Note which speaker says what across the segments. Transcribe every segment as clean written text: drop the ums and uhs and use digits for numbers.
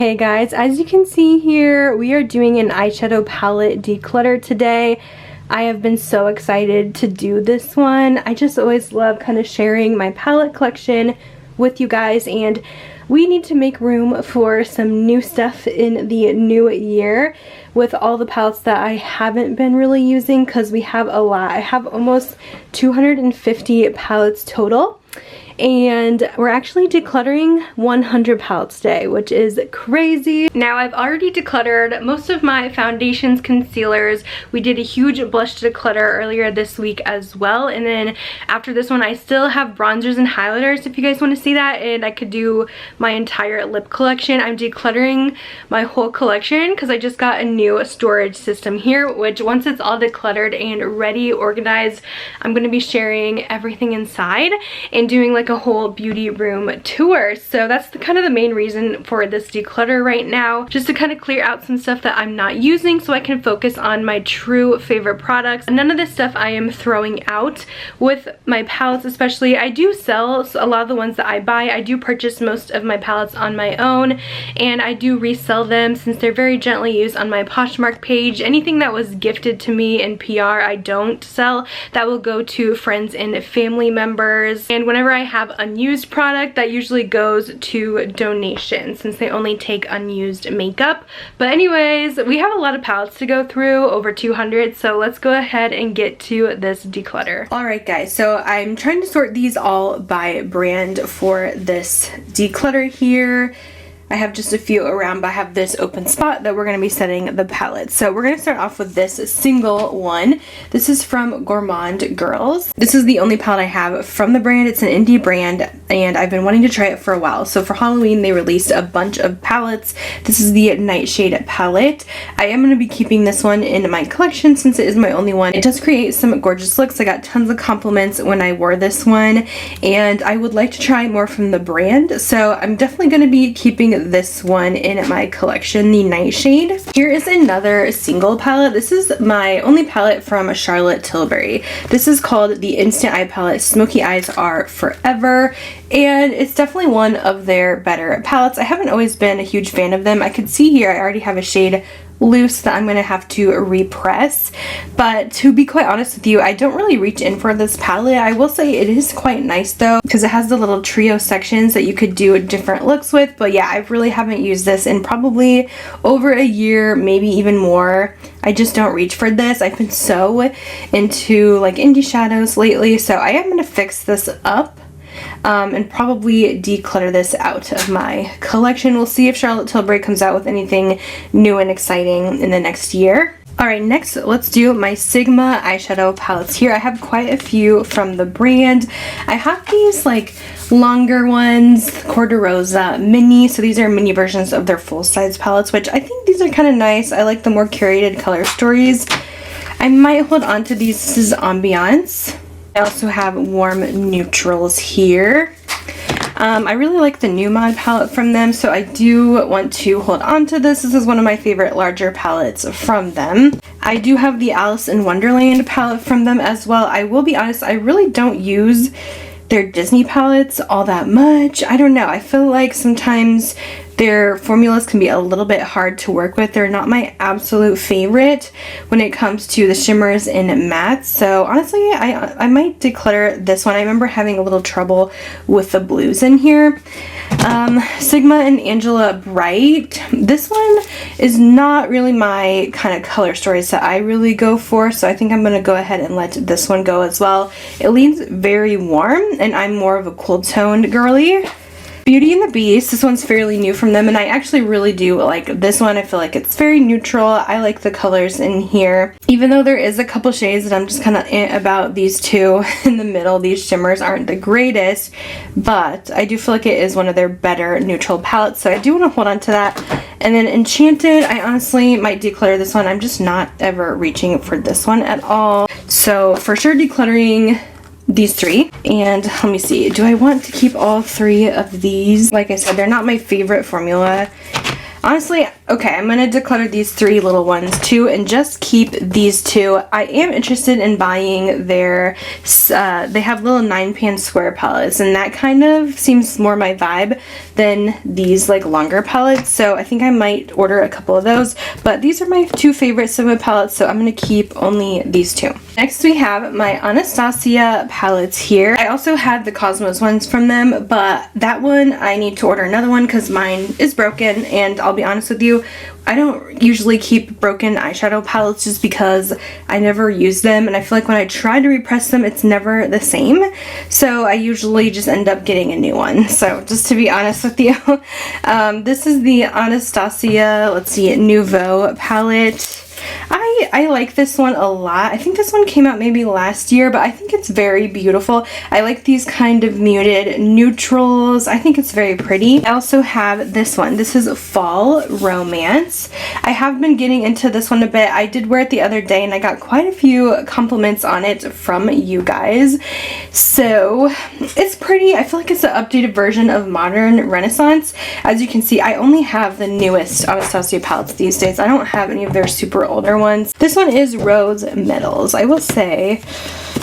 Speaker 1: Hey guys, as you can see here, we are doing an eyeshadow palette declutter today. I have been so excited to do this one. I just always love kind of sharing my palette collection with you guys, and we need to make room for some new stuff in the new year with all the palettes that I haven't been really using because we have a lot. I have almost 250 palettes total. And we're actually decluttering 100 palettes today, which is crazy. Now, I've already decluttered most of my foundations, concealers. We did a huge blush declutter earlier this week as well. And then after this one, I still have bronzers and highlighters if you guys want to see that. And I could do my entire lip collection. I'm decluttering my whole collection because I just got a new storage system here, which once it's all decluttered and ready, organized, I'm going to be sharing everything inside and doing like a whole beauty room tour. So that's kind of the main reason for this declutter right now, just to kind of clear out some stuff that I'm not using so I can focus on my true favorite products. None of this stuff I am throwing out with my palettes, especially. I do sell a lot of the ones that I buy. I do purchase most of my palettes on my own, and I do resell them since they're very gently used on my Poshmark page. Anything that was gifted to me in PR I don't sell. That will go to friends and family members, and whenever I have unused product, that usually goes to donation since they only take unused makeup. But anyways, we have a lot of palettes to go through, over 200, so let's go ahead and get to this declutter. Alright guys, so I'm trying to sort these all by brand for this declutter here. I have just a few around, but I have this open spot that we're going to be setting the palette. So we're going to start off with this single one. This is from Gourmand Girls. This is the only palette I have from the brand. It's an indie brand, and I've been wanting to try it for a while. So for Halloween, they released a bunch of palettes. This is the Nightshade palette. I am going to be keeping this one in my collection since it is my only one. It does create some gorgeous looks. I got tons of compliments when I wore this one, and I would like to try more from the brand. So I'm definitely going to be keeping this one in my collection, the Nightshade. Here is another single palette. This is my only palette from Charlotte Tilbury. This is called the Instant Eye Palette Smoky Eyes Are Forever, and it's definitely one of their better palettes. I haven't always been a huge fan of them. I could see here I already have a shade loose that I'm going to have to repress, but to be quite honest with you, I don't really reach in for this palette. I will say it is quite nice though, because it has the little trio sections that you could do different looks with. But yeah, I really haven't used this in probably over a year, maybe even more. I just don't reach for this. I've been so into like indie shadows lately, so I am going to fix this up and probably declutter this out of my collection. We'll see if Charlotte Tilbury comes out with anything new and exciting in the next year. Alright, next let's do my Sigma eyeshadow palettes here. I have quite a few from the brand. I have these like longer ones, Corda Rosa mini, so these are mini versions of their full-size palettes, which I think these are kind of nice. I like the more curated color stories. I might hold on to these. This is Ambiance. I also have warm neutrals here. I really like the Nomad palette from them, so I do want to hold on to this. This is one of my favorite larger palettes from them. I do have the Alice in Wonderland palette from them as well. I will be honest, I really don't use their Disney palettes all that much. I don't know. I feel like sometimes their formulas can be a little bit hard to work with. They're not my absolute favorite when it comes to the shimmers and mattes. So honestly, I might declutter this one. I remember having a little trouble with the blues in here. Sigma and Angela Bright. This one is not really my kind of color stories that I really go for, so I think I'm going to go ahead and let this one go as well. It leans very warm, and I'm more of a cool toned girly. Beauty and the Beast, this one's fairly new from them, and I actually really do like this one. I feel like it's very neutral. I like the colors in here, even though there is a couple shades that I'm just kind of about these two in the middle. These shimmers aren't the greatest, but I do feel like it is one of their better neutral palettes, so I do want to hold on to that. And then Enchanted, I honestly might declutter this one. I'm just not ever reaching for this one at all, so for sure decluttering these three. And let me see, do I want to keep all three of these? Like I said, they're not my favorite formula. Honestly, Okay, I'm going to declutter these 3 little ones too and just keep these 2. I am interested in buying their, they have little 9-pan square palettes, and that kind of seems more my vibe than these like longer palettes, so I think I might order a couple of those. But these are my 2 favorite Sigma palettes, so I'm going to keep only these 2. Next we have my Anastasia palettes here. I also had the Cosmos ones from them, but that one I need to order another one because mine is broken, and I'll be honest with you, I don't usually keep broken eyeshadow palettes just because I never use them, and I feel like when I try to repress them it's never the same, so I usually just end up getting a new one. So just to be honest with you, this is the Anastasia, let's see, Nouveau palette. I like this one a lot. I think this one came out maybe last year, but I think it's very beautiful. I like these kind of muted neutrals. I think it's very pretty. I also have this one. This is Fall Romance. I have been getting into this one a bit. I did wear it the other day and I got quite a few compliments on it from you guys. So it's pretty. I feel like it's an updated version of Modern Renaissance. As you can see, I only have the newest Anastasia palettes these days. I don't have any of their super older ones. This one is Rose Metals. I will say,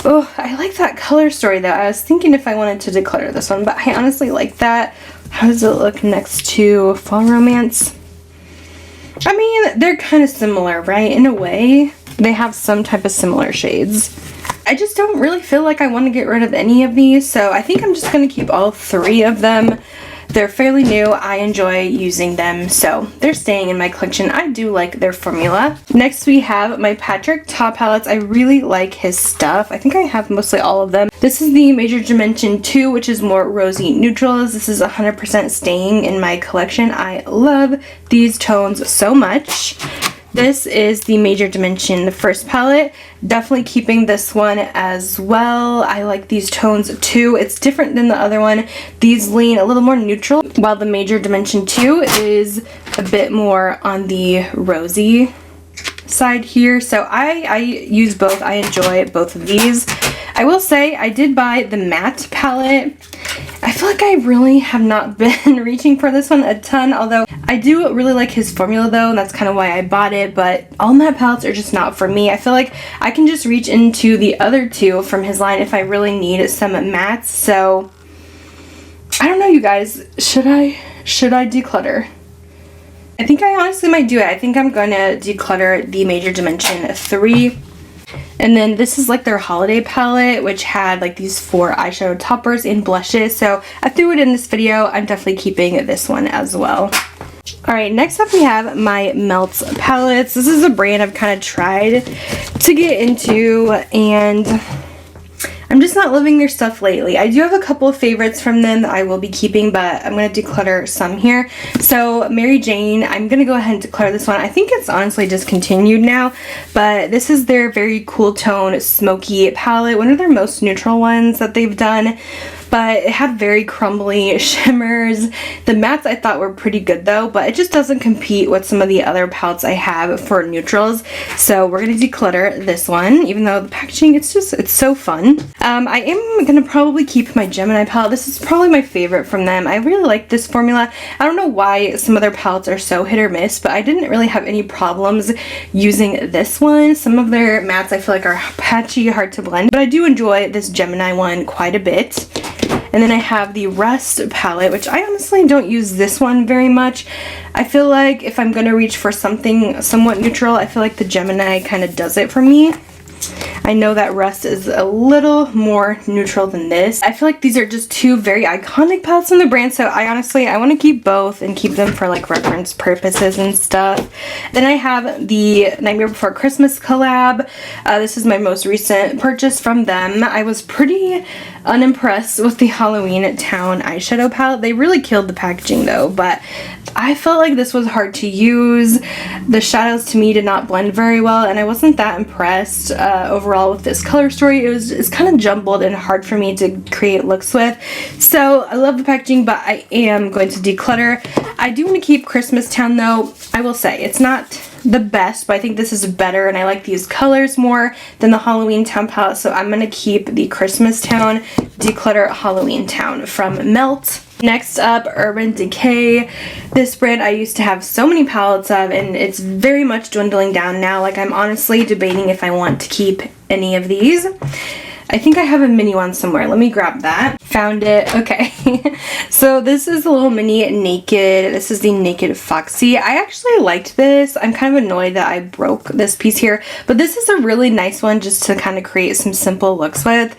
Speaker 1: oh, I like that color story though. I was thinking if I wanted to declutter this one, but I honestly like that. How does it look next to Fall Romance? I mean, they're kind of similar, right? In a way, they have some type of similar shades. I just don't really feel like I want to get rid of any of these, so I think I'm just going to keep all 3 of them. They're fairly new. I enjoy using them, so they're staying in my collection. I do like their formula. Next we have my Patrick Ta palettes. I really like his stuff. I think I have mostly all of them. This is the Major Dimension 2, which is more rosy neutrals. This is 100% staying in my collection. I love these tones so much. This is the Major Dimension first palette. Definitely keeping this one as well. I like these tones too. It's different than the other one. These lean a little more neutral, while the Major Dimension 2 is a bit more on the rosy side here. So I use both. I enjoy both of these. I will say I did buy the matte palette. I feel like I really have not been reaching for this one a ton, although I do really like his formula though, and that's kind of why I bought it, but all matte palettes are just not for me. I feel like I can just reach into the other 2 from his line if I really need some mattes, so I don't know, you guys. Should I declutter? I think I honestly might do it. I think I'm gonna declutter the Major Dimension 3. And then this is like their holiday palette, which had like these 4 eyeshadow toppers and blushes. So I threw it in this video. I'm definitely keeping this one as well. Alright, next up we have my Melts palettes. This is a brand I've kind of tried to get into, and I'm just not loving their stuff lately. I do have a couple of favorites from them that I will be keeping, but I'm going to declutter some here. So Mary Jane, I'm going to go ahead and declutter this one. I think it's honestly discontinued now, but this is their very cool tone smoky palette. One of their most neutral ones that they've done. But it had very crumbly shimmers. The mattes I thought were pretty good though, but it just doesn't compete with some of the other palettes I have for neutrals. So we're going to declutter this one, even though the packaging, it's so fun. I am going to probably keep my Gemini palette. This is probably my favorite from them. I really like this formula. I don't know why some of their palettes are so hit or miss, but I didn't really have any problems using this one. Some of their mattes I feel like are patchy, hard to blend, but I do enjoy this Gemini one quite a bit. And then I have the Rust palette, which I honestly don't use this one very much. I feel like if I'm going to reach for something somewhat neutral, I feel like the Gemini kind of does it for me. I know that Rust is a little more neutral than this. I feel like these are just 2 very iconic palettes from the brand, so I want to keep both and keep them for like reference purposes and stuff. Then I have the Nightmare Before Christmas collab. This is my most recent purchase from them. I was pretty unimpressed with the Halloween Town eyeshadow palette. They really killed the packaging though, but I felt like this was hard to use. The shadows to me did not blend very well, and I wasn't that impressed overall with this color story. It's kind of jumbled and hard for me to create looks with. So I love the packaging, but I am going to declutter. I do want to keep Christmas Town though. I will say it's not the best, but I think this is better, and I like these colors more than the Halloween Town palette, so I'm going to keep the Christmas Town, declutter Halloween Town from Melt. Next up, Urban Decay. This brand I used to have so many palettes of, and it's very much dwindling down now. Like, I'm honestly debating if I want to keep any of these. I think I have a mini one somewhere. Let me grab that. Found it. Okay. So this is a little mini Naked. This is the Naked Foxy. I actually liked this. I'm kind of annoyed that I broke this piece here, but this is a really nice one just to kind of create some simple looks with.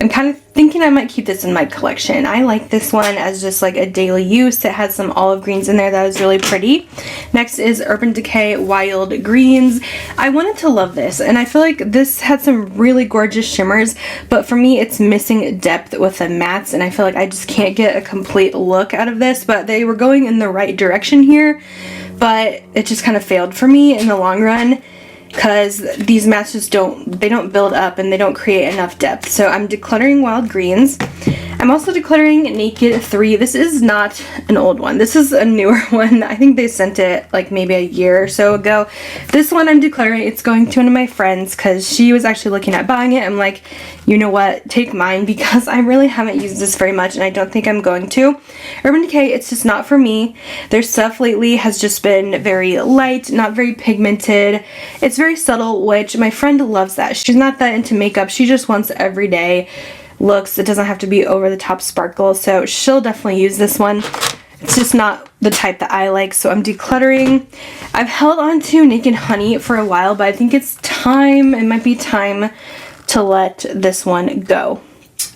Speaker 1: I'm kind of thinking I might keep this in my collection. I like this one as just like a daily use. It has some olive greens in there that is really pretty. Next is Urban Decay Wild Greens. I wanted to love this, and I feel like this had some really gorgeous shimmers, but for me it's missing depth with the mattes, and I feel like I just can't get a complete look out of this, but they were going in the right direction here, but it just kind of failed for me in the long run, because these mattes just don't build up and they don't create enough depth. So I'm decluttering Wild Greens. I'm also decluttering Naked 3. This is not an old one. This is a newer one. I think they sent it like maybe a year or so ago. This one I'm decluttering. It's going to one of my friends because she was actually looking at buying it. I'm like, you know what? Take mine, because I really haven't used this very much and I don't think I'm going to. Urban Decay, it's just not for me. Their stuff lately has just been very light, not very pigmented. It's very subtle, which my friend loves that. She's not that into makeup. She just wants everyday looks. It doesn't have to be over the top sparkle, so she'll definitely use this one. It's just not the type that I like, so I'm decluttering. I've held on to Naked Honey for a while, but I think it's time, it might be time to let this one go.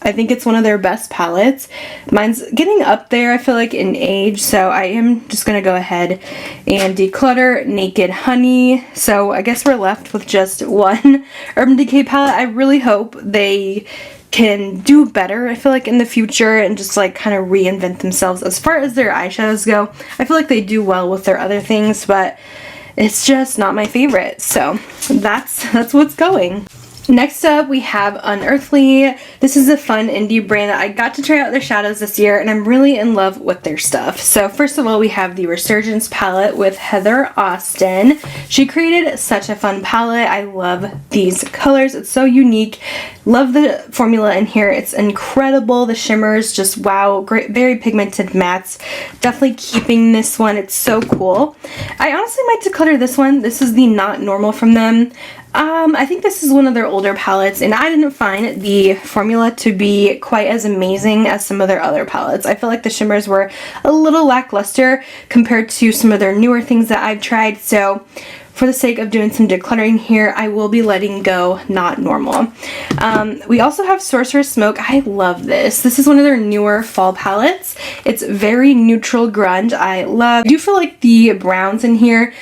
Speaker 1: I think it's one of their best palettes. Mine's getting up there, I feel like, in age, so I am just gonna go ahead and declutter Naked Honey. So I guess we're left with just one Urban Decay palette. I really hope they can do better, I feel like, in the future, and just like kind of reinvent themselves as far as their eyeshadows go. I feel like they do well with their other things, but it's just not my favorite. So that's what's going. Next up, we have Unearthly. This is a fun indie brand. I got to try out their shadows this year, and I'm really in love with their stuff. So first of all, we have the Resurgence palette with Heather Austin. She created such a fun palette. I love these colors. It's so unique. Love the formula in here. It's incredible. The shimmers, just wow. Great, very pigmented mattes. Definitely keeping this one. It's so cool. I honestly might declutter this one. This is the Not Normal from them. I think this is one of their older palettes, and I didn't find the formula to be quite as amazing as some of their other palettes. I feel like the shimmers were a little lackluster compared to some of their newer things that I've tried, so for the sake of doing some decluttering here, I will be letting go Not Normal. We also have Sorcerer's Smoke. I love this. This is one of their newer fall palettes. It's very neutral grunge. I do feel like the browns in here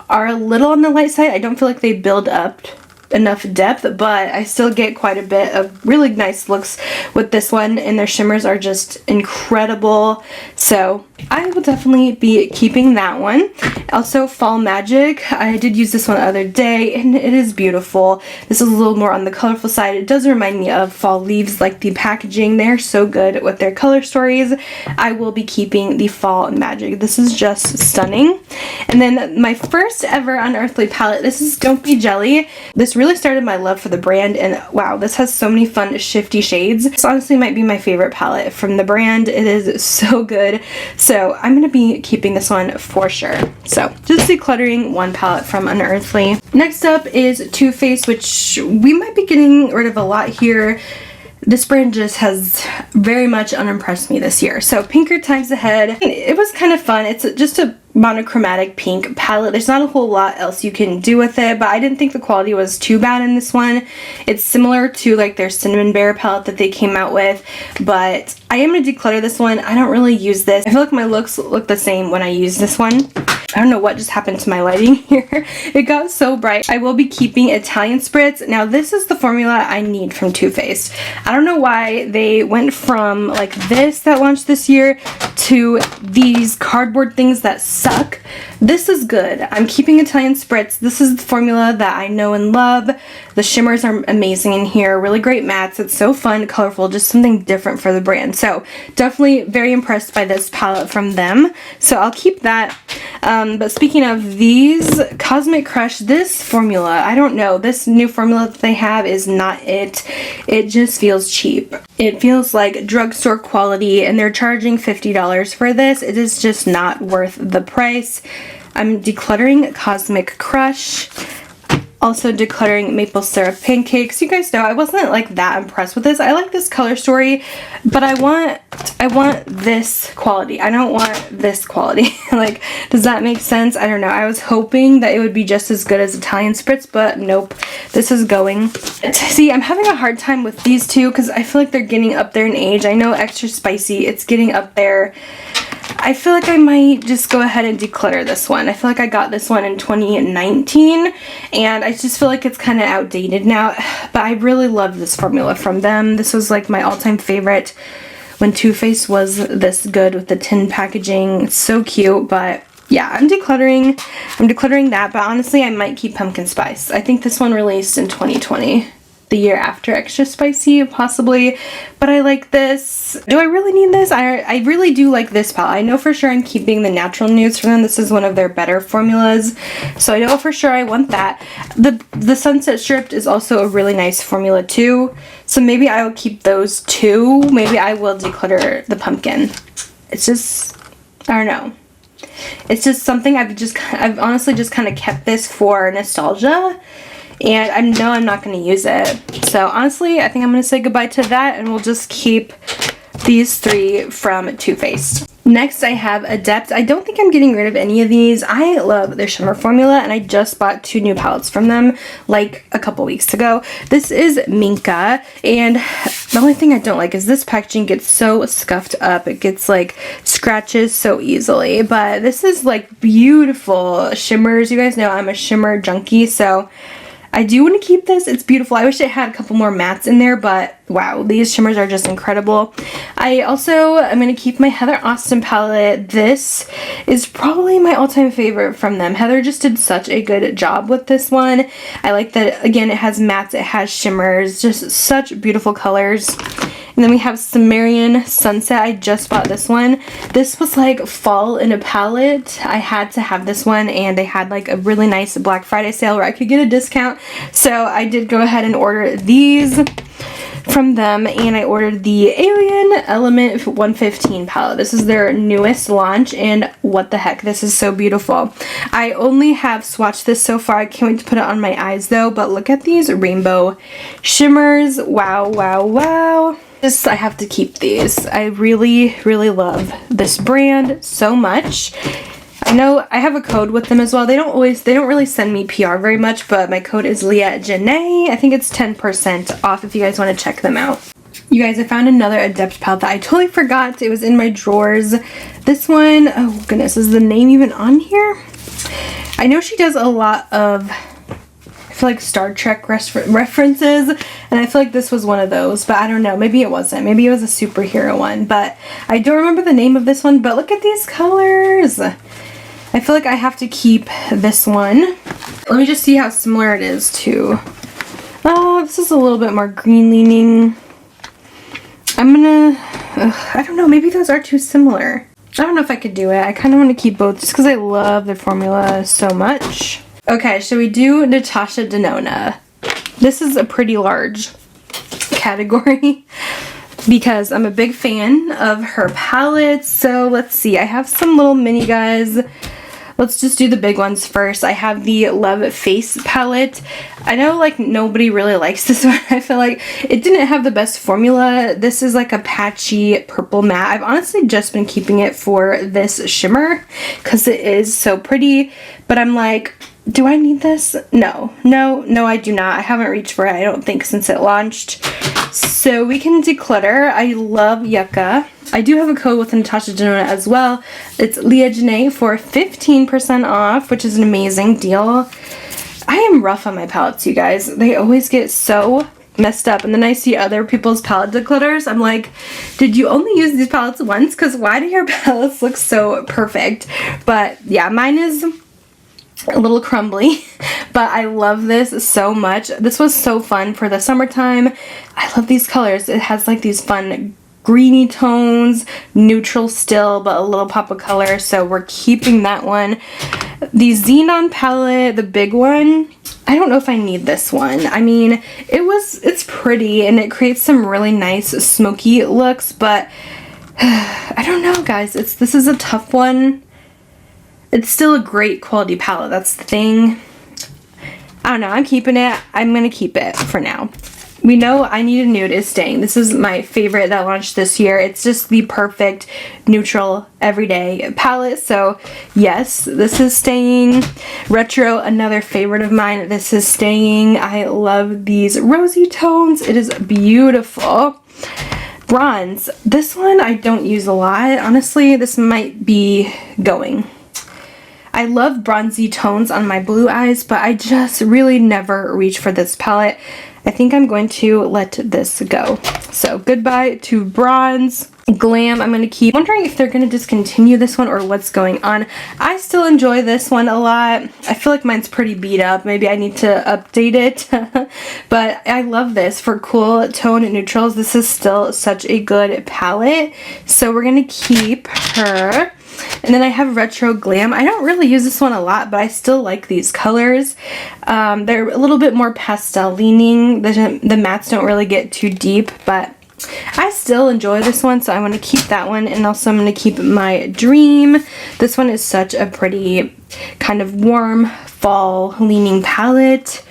Speaker 1: are a little on the light side. I don't feel like they build up enough depth, but I still get quite a bit of really nice looks with this one, and their shimmers are just incredible. So I will definitely be keeping that one. Also, Fall Magic. I did use this one the other day, and it is beautiful. This is a little more on the colorful side. It does remind me of Fall Leaves, like the packaging. They're so good with their color stories. I will be keeping the Fall Magic. This is just stunning. And then my first ever Unearthly palette. This is Don't Be Jelly. This really started my love for the brand, and wow, this has so many fun shifty shades. This honestly might be my favorite palette from the brand. It is so good. So I'm going to be keeping this one for sure. So just decluttering one palette from Unearthly. Next up is Too Faced, which we might be getting rid of a lot here. This brand just has very much unimpressed me this year. So Pinker Times Ahead. It was kind of fun. It's just a monochromatic pink palette. There's not a whole lot else you can do with it, but I didn't think the quality was too bad in this one. It's similar to like their Cinnamon Bear palette that they came out with, but I am going to declutter this one. I don't really use this. I feel like my looks look the same when I use this one. I don't know what just happened to my lighting here. It got so bright. I will be keeping Italian Spritz. Now this is the formula I need from Too Faced. I don't know why they went from like this that launched this year to these cardboard things that suck. This is good. I'm keeping Italian Spritz. This is the formula that I know and love. The shimmers are amazing in here. Really great mattes. It's so fun, colorful, just something different for the brand. So definitely very impressed by this palette from them. So I'll keep that. But speaking of these, Cosmic Crush, this formula, I don't know. This new formula that they have is not it. It just feels cheap. It feels like drugstore quality, and they're charging $50 for this. It is just not worth the price. I'm decluttering Cosmic Crush. Also decluttering Maple Syrup Pancakes. You guys know I wasn't like that impressed with this. I like this color story, but I want this quality. I don't want this quality. Like, does that make sense? I don't know. I was hoping that it would be just as good as Italian Spritz, but nope. This is going. See, I'm having a hard time with these two because I feel like they're getting up there in age. I know Extra Spicy, it's getting up there. I feel like I might just go ahead and declutter this one. I feel like I got this one in 2019, and I just feel like it's kind of outdated now, but I really love this formula from them. This was like my all-time favorite when Too Faced was this good with the tin packaging. It's so cute, but yeah, I'm decluttering that, but honestly, I might keep Pumpkin Spice. I think this one released in 2020. The year after Extra Spicy, possibly, but I like this. Do I really need this? I really do like this palette. I know for sure I'm keeping the natural nudes from them. This is one of their better formulas, so I know for sure I want that. The Sunset Stripped is also a really nice formula too, so maybe I will keep those two. Maybe I will declutter the pumpkin. It's just, I don't know. It's just something I've honestly just kind of kept this for nostalgia. And I know I'm not going to use it. So honestly, I think I'm going to say goodbye to that, and we'll just keep these three from Too Faced. Next, I have Adept. I don't think I'm getting rid of any of these. I love their shimmer formula, and I just bought 2 new palettes from them like a couple weeks ago. This is Minka, and the only thing I don't like is this packaging gets so scuffed up. It gets like scratches so easily, but this is like beautiful shimmers. You guys know I'm a shimmer junkie, so I do want to keep this. It's beautiful. I wish it had a couple more mattes in there, but wow, these shimmers are just incredible. I also am going to keep my Heather Austin palette. This is probably my all-time favorite from them. Heather just did such a good job with this one. I like that, again, it has mattes, it has shimmers, just such beautiful colors. And then we have Sumerian Sunset. I just bought this one. This was like fall in a palette. I had to have this one, and they had like a really nice Black Friday sale where I could get a discount. So I did go ahead and order these from them, and I ordered the Alien Element 115 palette. This is their newest launch, and what the heck, this is so beautiful. I only have swatched this so far. I can't wait to put it on my eyes though, but look at these rainbow shimmers. Wow, wow, wow. I have to keep these. I really, really love this brand so much. I know I have a code with them as well. They don't really send me PR very much, but my code is LEAHJANAE. I think it's 10% off if you guys want to check them out. You guys, I found another Adept palette that I totally forgot. It was in my drawers. This one, oh goodness, is the name even on here? I know she does a lot of, I feel like Star Trek references, and I feel like this was one of those, but I don't know, maybe it wasn't. Maybe it was a superhero one, but I don't remember the name of this one, but look at these colors. I feel like I have to keep this one. Let me just see how similar it is to, this is a little bit more green leaning. I'm gonna, I don't know, maybe those are too similar. I don't know if I could do it. I kind of want to keep both just because I love the formula so much. Okay, should we do Natasha Denona? This is a pretty large category because I'm a big fan of her palettes. So let's see, I have some little mini guys. Let's just do the big ones first. I have the Love Face palette. I know like nobody really likes this one. I feel like it didn't have the best formula. This is like a patchy purple matte. I've honestly just been keeping it for this shimmer because it is so pretty, but I'm like, do I need this? No, I do not. I haven't reached for it, I don't think, since it launched. So we can declutter. I love Yucca. I do have a code with Natasha Denona as well. It's LEAHJANAE for 15% off, which is an amazing deal. I am rough on my palettes, you guys. They always get so messed up, and then I see other people's palette declutters. I'm like, did you only use these palettes once? Because why do your palettes look so perfect? But yeah, mine is a little crumbly, but I love this so much. This was so fun for the summertime. I love these colors. It has like these fun greeny tones, neutral still, but a little pop of color, so we're keeping that one. The Xenon palette, the big one. I don't know if I need this one. I mean, it's pretty and it creates some really nice smoky looks, but I don't know, guys. This is a tough one. It's still a great quality palette. That's the thing. I don't know. I'm keeping it. I'm going to keep it for now. We know I Need a Nude is staying. This is my favorite that launched this year. It's just the perfect neutral everyday palette. So yes, this is staying. Retro, another favorite of mine. This is staying. I love these rosy tones. It is beautiful. Bronze. This one I don't use a lot. Honestly, this might be going. I love bronzy tones on my blue eyes, but I just really never reach for this palette. I think I'm going to let this go. So goodbye to bronze. Glam, I'm going to keep. I'm wondering if they're going to discontinue this one or what's going on. I still enjoy this one a lot. I feel like mine's pretty beat up. Maybe I need to update it. But I love this for cool tone neutrals. This is still such a good palette. So we're going to keep her. And then I have Retro Glam. I don't really use this one a lot, but I still like these colors. They're a little bit more pastel leaning. The mattes don't really get too deep, but I still enjoy this one, so I want to keep that one. And also I'm going to keep my Dream. This one is such a pretty kind of warm fall leaning palette.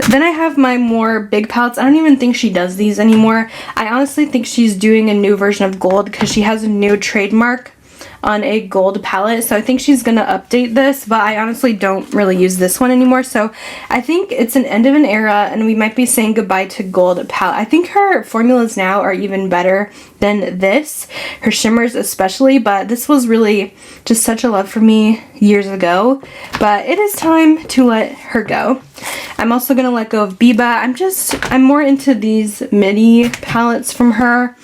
Speaker 1: Then I have my more big palettes. I don't even think she does these anymore. I honestly think she's doing a new version of gold because she has a new trademark on a gold palette, so I think she's gonna update this, but I honestly don't really use this one anymore, so I think it's an end of an era and we might be saying goodbye to gold palette. I think her formulas now are even better than this, her shimmers especially, but this was really just such a love for me years ago, but it is time to let her go. I'm also gonna let go of Biba. I'm more into these midi palettes from her,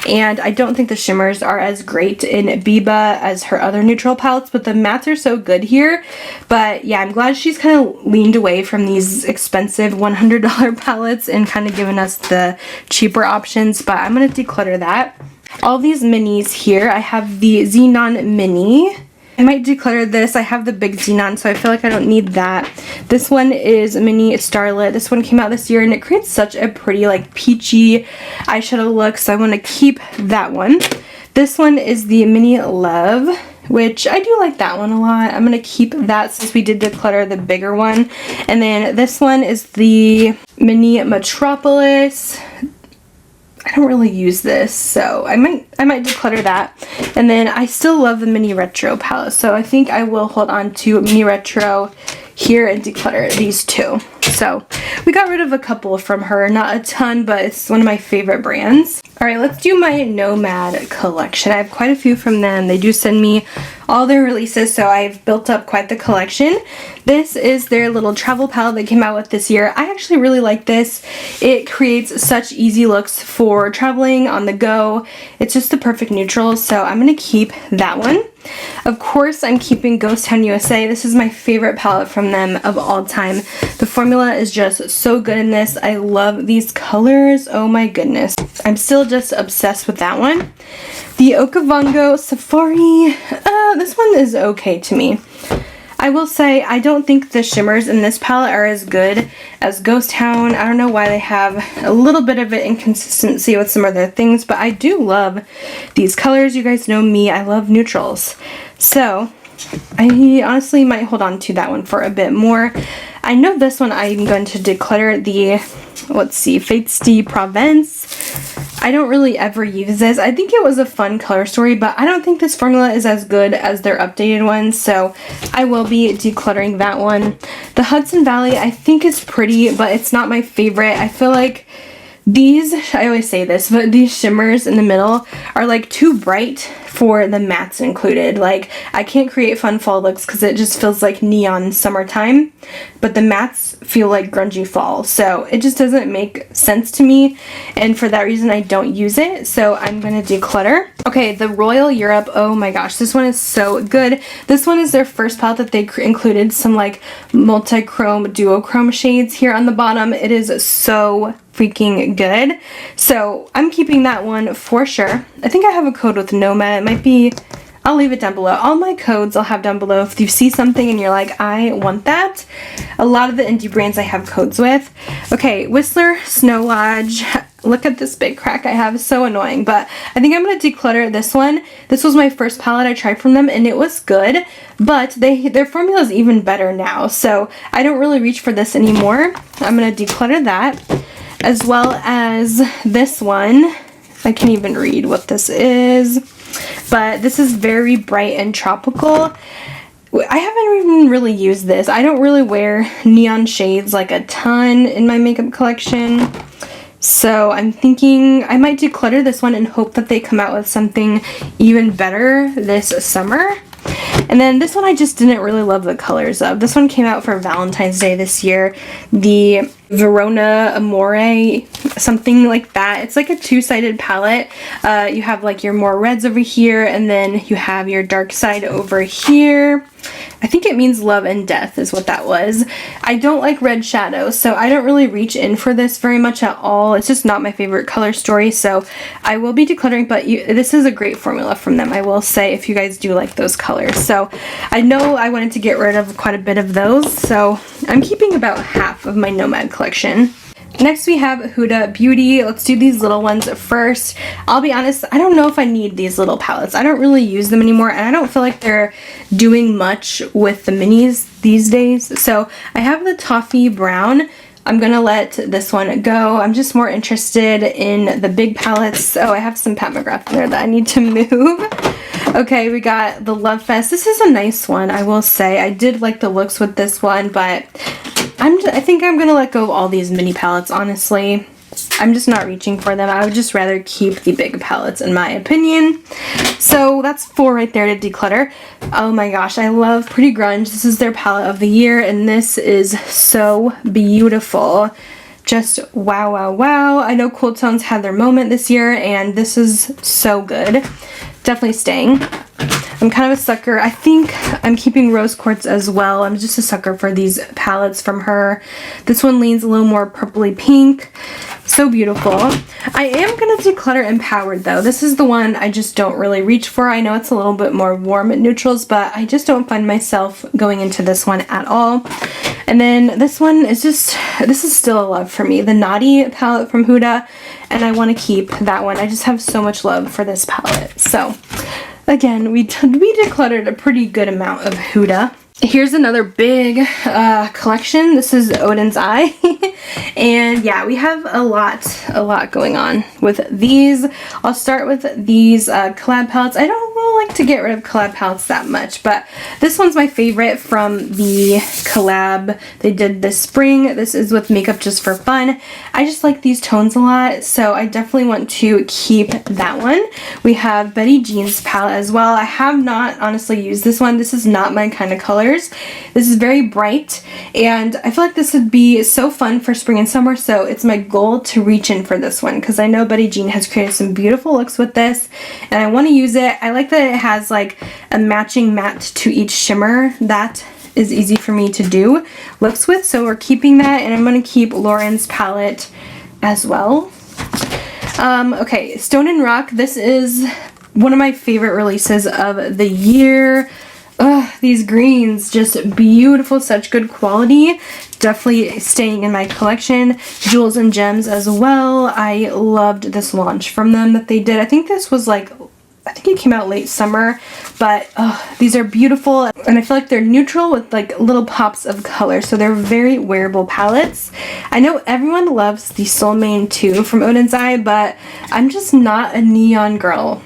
Speaker 1: and I don't think the shimmers are as great in Biba as her other neutral palettes, but the mattes are so good here. But yeah, I'm glad she's kind of leaned away from these expensive $100 palettes and kind of given us the cheaper options, but I'm gonna declutter that. All these minis here, I have the Xenon Mini. I might declutter this. I have the big Xenon, so I feel like I don't need that. This one is Mini Starlit. This one came out this year, and it creates such a pretty, like, peachy eyeshadow look, so I want to keep that one. This one is the Mini Love, which I do like that one a lot. I'm going to keep that since we did declutter the bigger one. And then this one is the Mini Metropolis. I don't really use this, so I might declutter that. And then I still love the Mini Retro palette, so I think I will hold on to Mini Retro here and declutter these two. So we got rid of a couple from her, not a ton, but it's one of my favorite brands. Alright, let's do my Nomad collection. I have quite a few from them. They do send me all their releases, so I've built up quite the collection. This is their little travel palette they came out with this year. I actually really like this. It creates such easy looks for traveling on the go. It's just the perfect neutral, so I'm going to keep that one. Of course, I'm keeping Ghost Town USA. This is my favorite palette from them of all time. The formula is just so good in this. I love these colors. Oh my goodness. I'm still just obsessed with that one. The Okavango Safari. This one is okay to me. I will say I don't think the shimmers in this palette are as good as Ghost Town. I don't know why they have a little bit of an inconsistency with some other things, but I do love these colors. You guys know me, I love neutrals. So I honestly might hold on to that one for a bit more. I know this one I'm going to declutter, the, let's see, Fates de Provence. I don't really ever use this. I think it was a fun color story, but I don't think this formula is as good as their updated one, so I will be decluttering that one. The Hudson Valley I think is pretty, but it's not my favorite. I feel like these, I always say this, but these shimmers in the middle are like too bright for the mattes included. Like, I can't create fun fall looks because it just feels like neon summertime, but the mattes feel like grungy fall, so it just doesn't make sense to me, and for that reason I don't use it, so I'm gonna declutter. Okay, the Royal Europe, oh my gosh, this one is so good. This one is their first palette that they included some like multi-chrome duochrome shades here on the bottom. It is so freaking good, so I'm keeping that one for sure. I think I have a code with Nomad. It might be I'll leave it down below. All my codes I'll have down below. If you see something and you're like, I want that. A lot of the indie brands I have codes with. Okay, Whistler Snow Lodge. Look at this big crack I have. It's so annoying, but I think I'm going to declutter this one. This was my first palette I tried from them, and it was good, but their formula is even better now, so I don't really reach for this anymore. I'm going to declutter that, as well as this one. I can't even read what this is, but this is very bright and tropical. I haven't even really used this. I don't really wear neon shades like a ton in my makeup collection. So I'm thinking I might declutter this one and hope that they come out with something even better this summer. And then this one I just didn't really love the colors of. This one came out for Valentine's Day this year. The Verona Amore, something like that. It's like a two-sided palette. You have like your more reds over here, and then you have your dark side over here. I think it means love and death is what that was. I don't like red shadows, so I don't really reach in for this very much at all. It's just not my favorite color story, so I will be decluttering, but this is a great formula from them, I will say, if you guys do like those colors. So I know I wanted to get rid of quite a bit of those, so I'm keeping about half of my Nomad collection. Next we have Huda Beauty. Let's do these little ones first. I'll be honest, I don't know if I need these little palettes. I don't really use them anymore, and I don't feel like they're doing much with the minis these days. So I have the Toffee Brown. I'm gonna let this one go. I'm just more interested in the big palettes. Oh, I have some Pat McGrath in there that I need to move. Okay, we got the Love Fest. This is a nice one, I will say. I did like the looks with this one, but I think I'm gonna let go of all these mini palettes, honestly. I'm just not reaching for them. I would just rather keep the big palettes, in my opinion. So that's 4 right there to declutter. Oh my gosh, I love Pretty Grunge. This is their palette of the year, and this is so beautiful. Just wow, wow, wow. I know Cool Tones had their moment this year, and this is so good. Definitely staying. I'm kind of a sucker. I think I'm keeping Rose Quartz as well. I'm just a sucker for these palettes from her. This one leans a little more purpley pink. So beautiful. I am going to declutter Empowered though. This is the one I just don't really reach for. I know it's a little bit more warm neutrals, but I just don't find myself going into this one at all. And then this one is just, this is still a love for me. The Naughty palette from Huda, and I want to keep that one. I just have so much love for this palette. So again, we decluttered a pretty good amount of Huda. Here's another big collection. This is Odens Eye. And yeah, we have a lot going on with these. I'll start with these collab palettes. I don't really like to get rid of collab palettes that much, but this one's my favorite from the collab they did this spring. This is with Makeup Just for Fun. I just like these tones a lot, so I definitely want to keep that one. We have Betty Jean's palette as well. I have not honestly used this one. This is not my kind of colors. This is very bright, and I feel like this would be so fun for spring and summer, so it's my goal to reach in for this one because I know Betty Jean has created some beautiful looks with this, and I want to use it. I like that it has like a matching matte to each shimmer. That is easy for me to do looks with, so we're keeping that, and I'm going to keep Lauren's palette as well. Okay, Stone and Rock. This is one of my favorite releases of the year. Ugh, these greens, just beautiful, such good quality. Definitely staying in my collection. Jewels and Gems as well. I loved this launch from them that they did. I think this was like, I think it came out late summer, but these are beautiful, and I feel like they're neutral with like little pops of color, so they're very wearable palettes. I know everyone loves the Soul Mane 2 from Odens Eye, but I'm just not a neon girl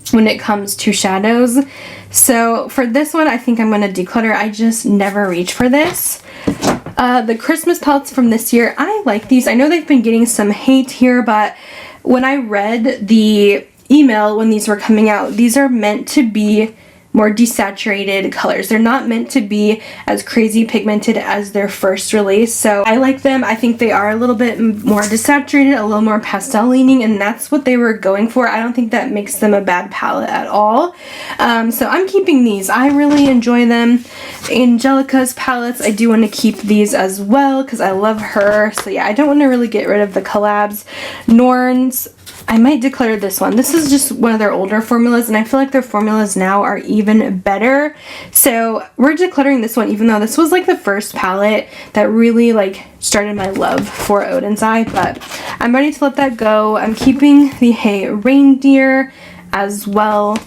Speaker 1: when it comes to shadows. So for this one, I think I'm going to declutter. I just never reach for this. The Christmas palettes from this year, I like these. I know they've been getting some hate here, but when I read the email when these were coming out, these are meant to be more desaturated colors. They're not meant to be as crazy pigmented as their first release, so I like them. I think they are a little bit more desaturated, a little more pastel leaning, and that's what they were going for. I don't think that makes them a bad palette at all. So I'm keeping these. I really enjoy them. Angelica's palettes, I do want to keep these as well because I love her. So yeah, I don't want to really get rid of the collabs. Norn's I might declutter this one. This is just one of their older formulas, and I feel like their formulas now are even better. So we're decluttering this one, even though this was like the first palette that really like started my love for Odens Eye, but I'm ready to let that go. I'm keeping the Hey Reindeer as well.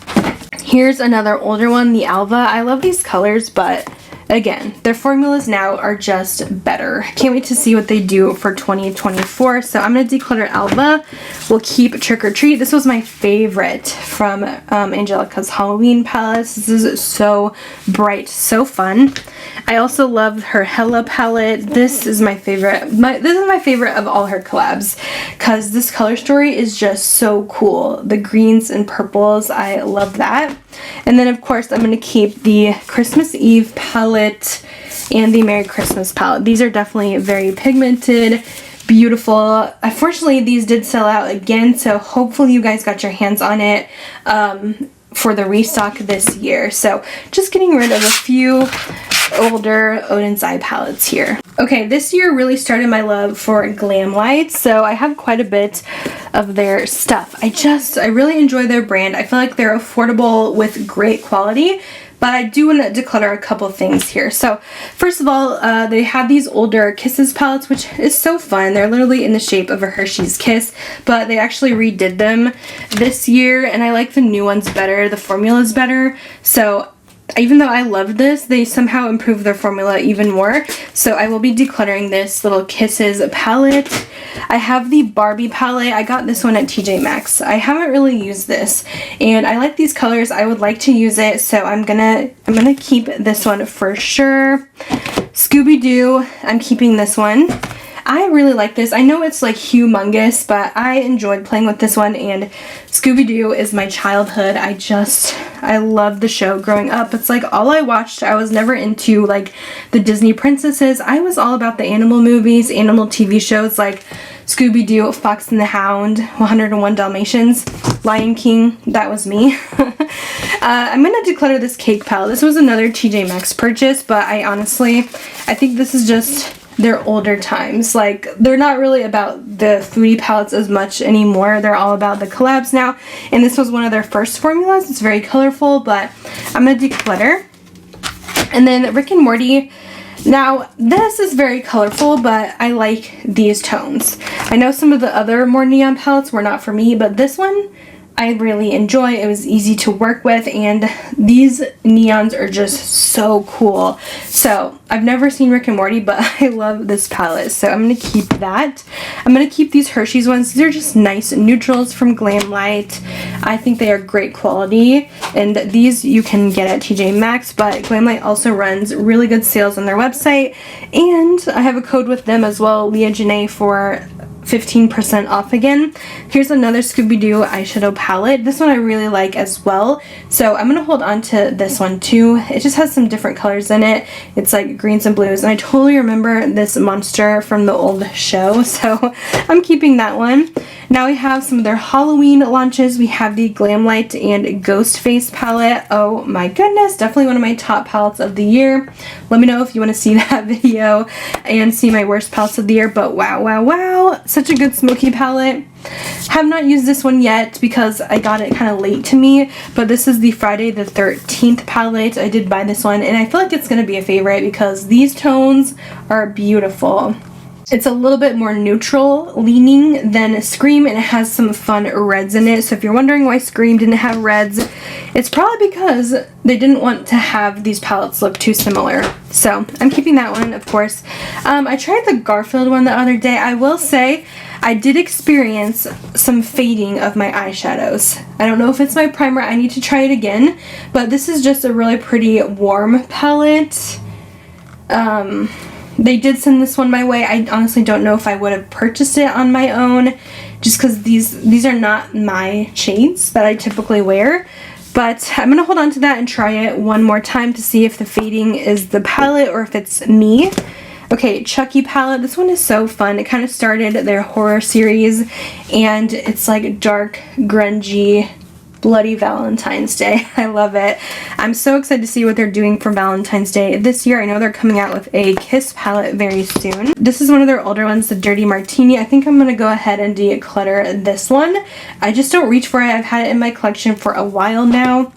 Speaker 1: Here's another older one, the Alva. I love these colors, but again, their formulas now are just better. Can't wait to see what they do for 2024. So I'm going to declutter Alva. We'll keep Trick or Treat. This was my favorite from Angelica's Halloween palettes. This is so bright, so fun. I also love her Hella palette. This is my favorite. This is my favorite of all her collabs because this color story is just so cool. The greens and purples, I love that. And then of course I'm going to keep the Christmas Eve palette and the Merry Christmas palette. These are definitely very pigmented, beautiful. Unfortunately, these did sell out again, so hopefully you guys got your hands on it for the restock this year. So just getting rid of a few older Odens Eye palettes here. Okay, this year really started my love for Glamlite, so I have quite a bit of their stuff. I really enjoy their brand. I feel like they're affordable with great quality, but I do want to declutter a couple things here. So first of all, they have these older Kisses palettes, which is so fun. They're literally in the shape of a Hershey's Kiss, but they actually redid them this year, and I like the new ones better. The formula is better, so even though I love this, they somehow improved their formula even more. So I will be decluttering this little Kisses palette. I have the Barbie palette. I got this one at TJ Maxx. I haven't really used this, and I like these colors. I would like to use it, so I'm gonna keep this one for sure. Scooby-Doo, I'm keeping this one. I really like this. I know it's like humongous, but I enjoyed playing with this one, and Scooby-Doo is my childhood. I love the show growing up. It's like all I watched. I was never into like the Disney princesses. I was all about the animal movies, animal TV shows like Scooby-Doo, Fox and the Hound, 101 Dalmatians, Lion King. That was me. I'm going to declutter this cake palette. This was another TJ Maxx purchase, but I think this is just their older times. Like, they're not really about the foodie palettes as much anymore. They're all about the collabs now, and this was one of their first formulas. It's very colorful, but I'm gonna declutter. And then Rick and Morty. Now, this is very colorful, but I like these tones. I know some of the other more neon palettes were not for me, but this one I really enjoy. It was easy to work with, and these neons are just so cool. So I've never seen Rick and Morty, but I love this palette, so I'm going to keep that. I'm going to keep these Hershey's ones. These are just nice neutrals from Glamlite. I think they are great quality, and these you can get at TJ Maxx, but Glamlite also runs really good sales on their website, and I have a code with them as well, LEAHJANAE, for 15% off again. Here's another Scooby-Doo eyeshadow palette. This one I really like as well, so I'm gonna hold on to this one too. It just has some different colors in it. It's like greens and blues, and I totally remember this monster from the old show, so I'm keeping that one. Now we have some of their Halloween launches. We have the Glamlite and Ghostface palette. Oh my goodness, definitely one of my top palettes of the year. Let me know if you want to see that video and see my worst palettes of the year, but wow, wow, wow. Such a good smoky palette. Have not used this one yet because I got it kind of late to me, but this is the Friday the 13th palette. I did buy this one, and I feel like it's going to be a favorite because these tones are beautiful. It's a little bit more neutral leaning than Scream, and it has some fun reds in it. So if you're wondering why Scream didn't have reds, it's probably because they didn't want to have these palettes look too similar. So I'm keeping that one, of course. I tried the Garfield one the other day. I will say I did experience some fading of my eyeshadows. I don't know if it's my primer. I need to try it again, but this is just a really pretty warm palette. They did send this one my way. I honestly don't know if I would have purchased it on my own, just because these are not my shades that I typically wear. But I'm going to hold on to that and try it one more time to see if the fading is the palette or if it's me. Okay, Chucky palette. This one is so fun. It kind of started their horror series, and it's like dark, grungy Bloody Valentine's Day. I love it. I'm so excited to see what they're doing for Valentine's Day this year. I know they're coming out with a Kiss palette very soon. This is one of their older ones, the Dirty Martini. I think I'm going to go ahead and declutter this one. I just don't reach for it. I've had it in my collection for a while now.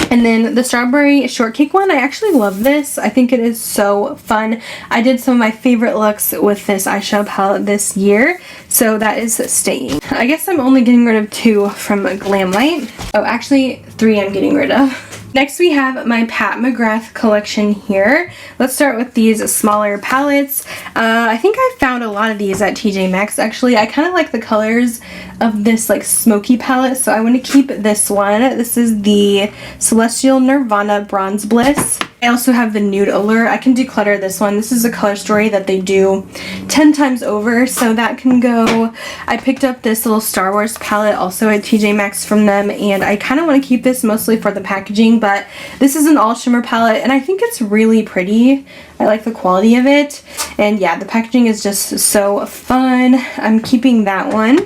Speaker 1: And then the Strawberry Shortcake one, I actually love this. I think it is so fun. I did some of my favorite looks with this eyeshadow palette this year, so that is staying. I guess I'm only getting rid of 2 from Glamlite. Oh, actually 3 I'm getting rid of. Next we have my Pat McGrath collection here. Let's start with these smaller palettes. I think I found a lot of these at TJ Maxx actually. I kind of like the colors of this like smoky palette, so I want to keep this one. This is the Celestial Nirvana Bronze Bliss. I also have the Nude Allure. I can declutter this one. This is a color story that they do 10 times over, so that can go. I picked up this little Star Wars palette also at TJ Maxx from them, and I kind of want to keep this mostly for the packaging, but this is an all shimmer palette, and I think it's really pretty. I like the quality of it, and yeah, the packaging is just so fun. I'm keeping that one.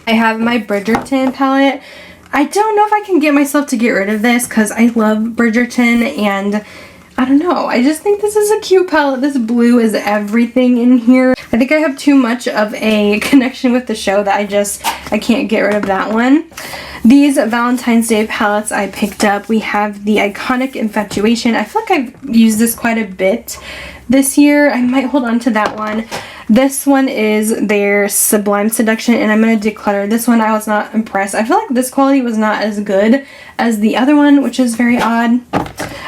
Speaker 1: I have my Bridgerton palette. I don't know if I can get myself to get rid of this because I love Bridgerton, and I don't know, I just think this is a cute palette. This blue is everything in here. I think I have too much of a connection with the show that I can't get rid of that one. These Valentine's Day palettes I picked up. We have the Iconic Infatuation. I feel like I've used this quite a bit this year. I might hold on to that one. This one is their Sublime Seduction, and I'm going to declutter. This one I was not impressed. I feel like this quality was not as good as the other one, which is very odd.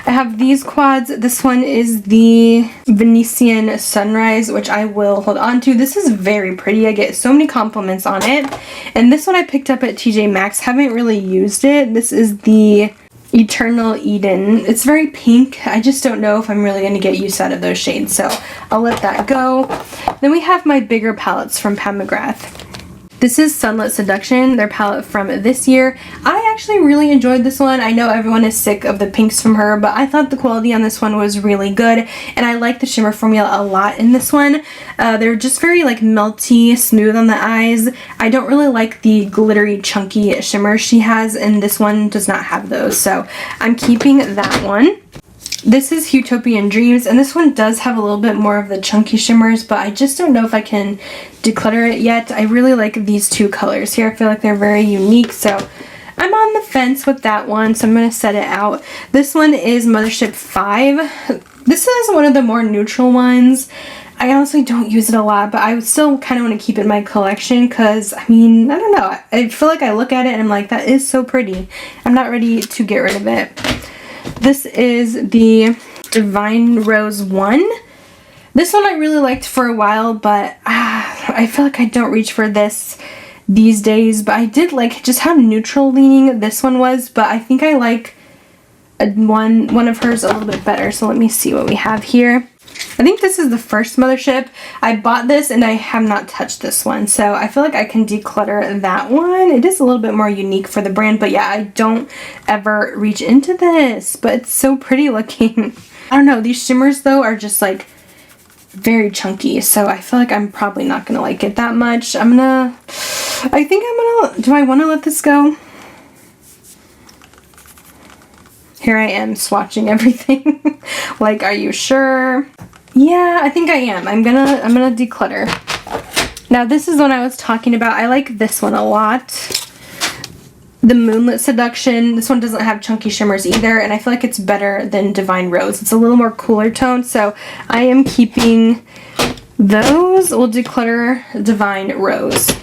Speaker 1: I have these quads. This one is the Venetian Sunrise, which I will hold on to. This is very pretty. I get so many compliments on it. And this one I picked up at TJ Maxx. Haven't really used it. This is the Eternal Eden. It's very pink. I just don't know if I'm really going to get use out of those shades, so I'll let that go. Then we have my bigger palettes from Pat McGrath. This is Sunlit Seduction, their palette from this year. I actually really enjoyed this one. I know everyone is sick of the pinks from her, but I thought the quality on this one was really good, and I like the shimmer formula a lot in this one. They're just very like melty, smooth on the eyes. I don't really like the glittery, chunky shimmer she has, and this one does not have those, so I'm keeping that one. This is Utopian Dreams, and this one does have a little bit more of the chunky shimmers, but I just don't know if I can declutter it yet. I really like these 2 colors here. I feel like they're very unique, so I'm on the fence with that one, so I'm going to set it out. This one is Mothership 5. This is one of the more neutral ones. I honestly don't use it a lot, but I still kind of want to keep it in my collection because, I mean, I don't know. I feel like I look at it and I'm like, that is so pretty. I'm not ready to get rid of it. This is the Divine Rose 1. This one I really liked for a while, but I feel like I don't reach for this these days. But I did like just how neutral leaning this one was, but I think I like one of hers a little bit better. So let me see what we have here. I think this is the first Mothership. I bought this and I have not touched this one, so I feel like I can declutter that one. It is a little bit more unique for the brand, but yeah, I don't ever reach into this, but it's so pretty looking. I don't know, these shimmers though are just like very chunky, so I feel like I'm probably not gonna like it that much. Do I want to let this go? Here I am swatching everything. Like, are you sure? Yeah, I think I am. I'm gonna declutter. Now this is one I was talking about. I like this one a lot. The Moonlit Seduction. This one doesn't have chunky shimmers either, and I feel like it's better than Divine Rose. It's a little more cooler tone, so I am keeping those. We'll declutter Divine Rose.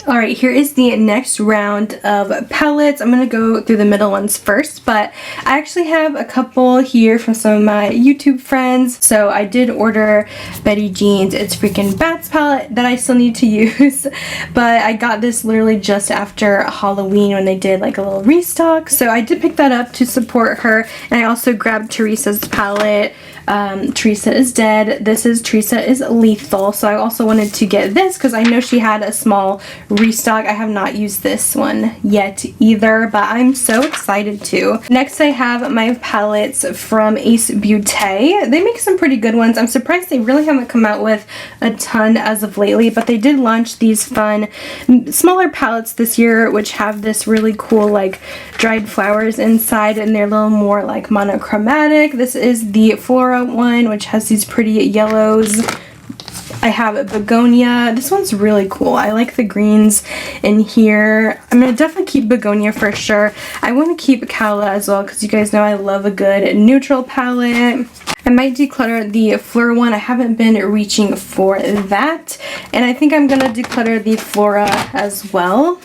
Speaker 1: Alright, here is the next round of palettes. I'm going to go through the middle ones first, but I actually have a couple here from some of my YouTube friends. So I did order Betty Jean's It's Freaking Bats palette that I still need to use, but I got this literally just after Halloween when they did like a little restock. So I did pick that up to support her, and I also grabbed Teresa's palette. Teresa is Dead. This is Teresa is Lethal. So I also wanted to get this because I know she had a small restock. I have not used this one yet either, but I'm so excited to. Next I have my palettes from Ace Beauté. They make some pretty good ones. I'm surprised they really haven't come out with a ton as of lately, but they did launch these fun smaller palettes this year, which have this really cool like dried flowers inside, and they're a little more like monochromatic. This is the Flora one, which has these pretty yellows. I have a Begonia. This one's really cool. I like the greens in here. I'm going to definitely keep Begonia for sure. I want to keep Calla as well because you guys know I love a good neutral palette. I might declutter the Fleur one. I haven't been reaching for that. And I think I'm going to declutter the Flora as well.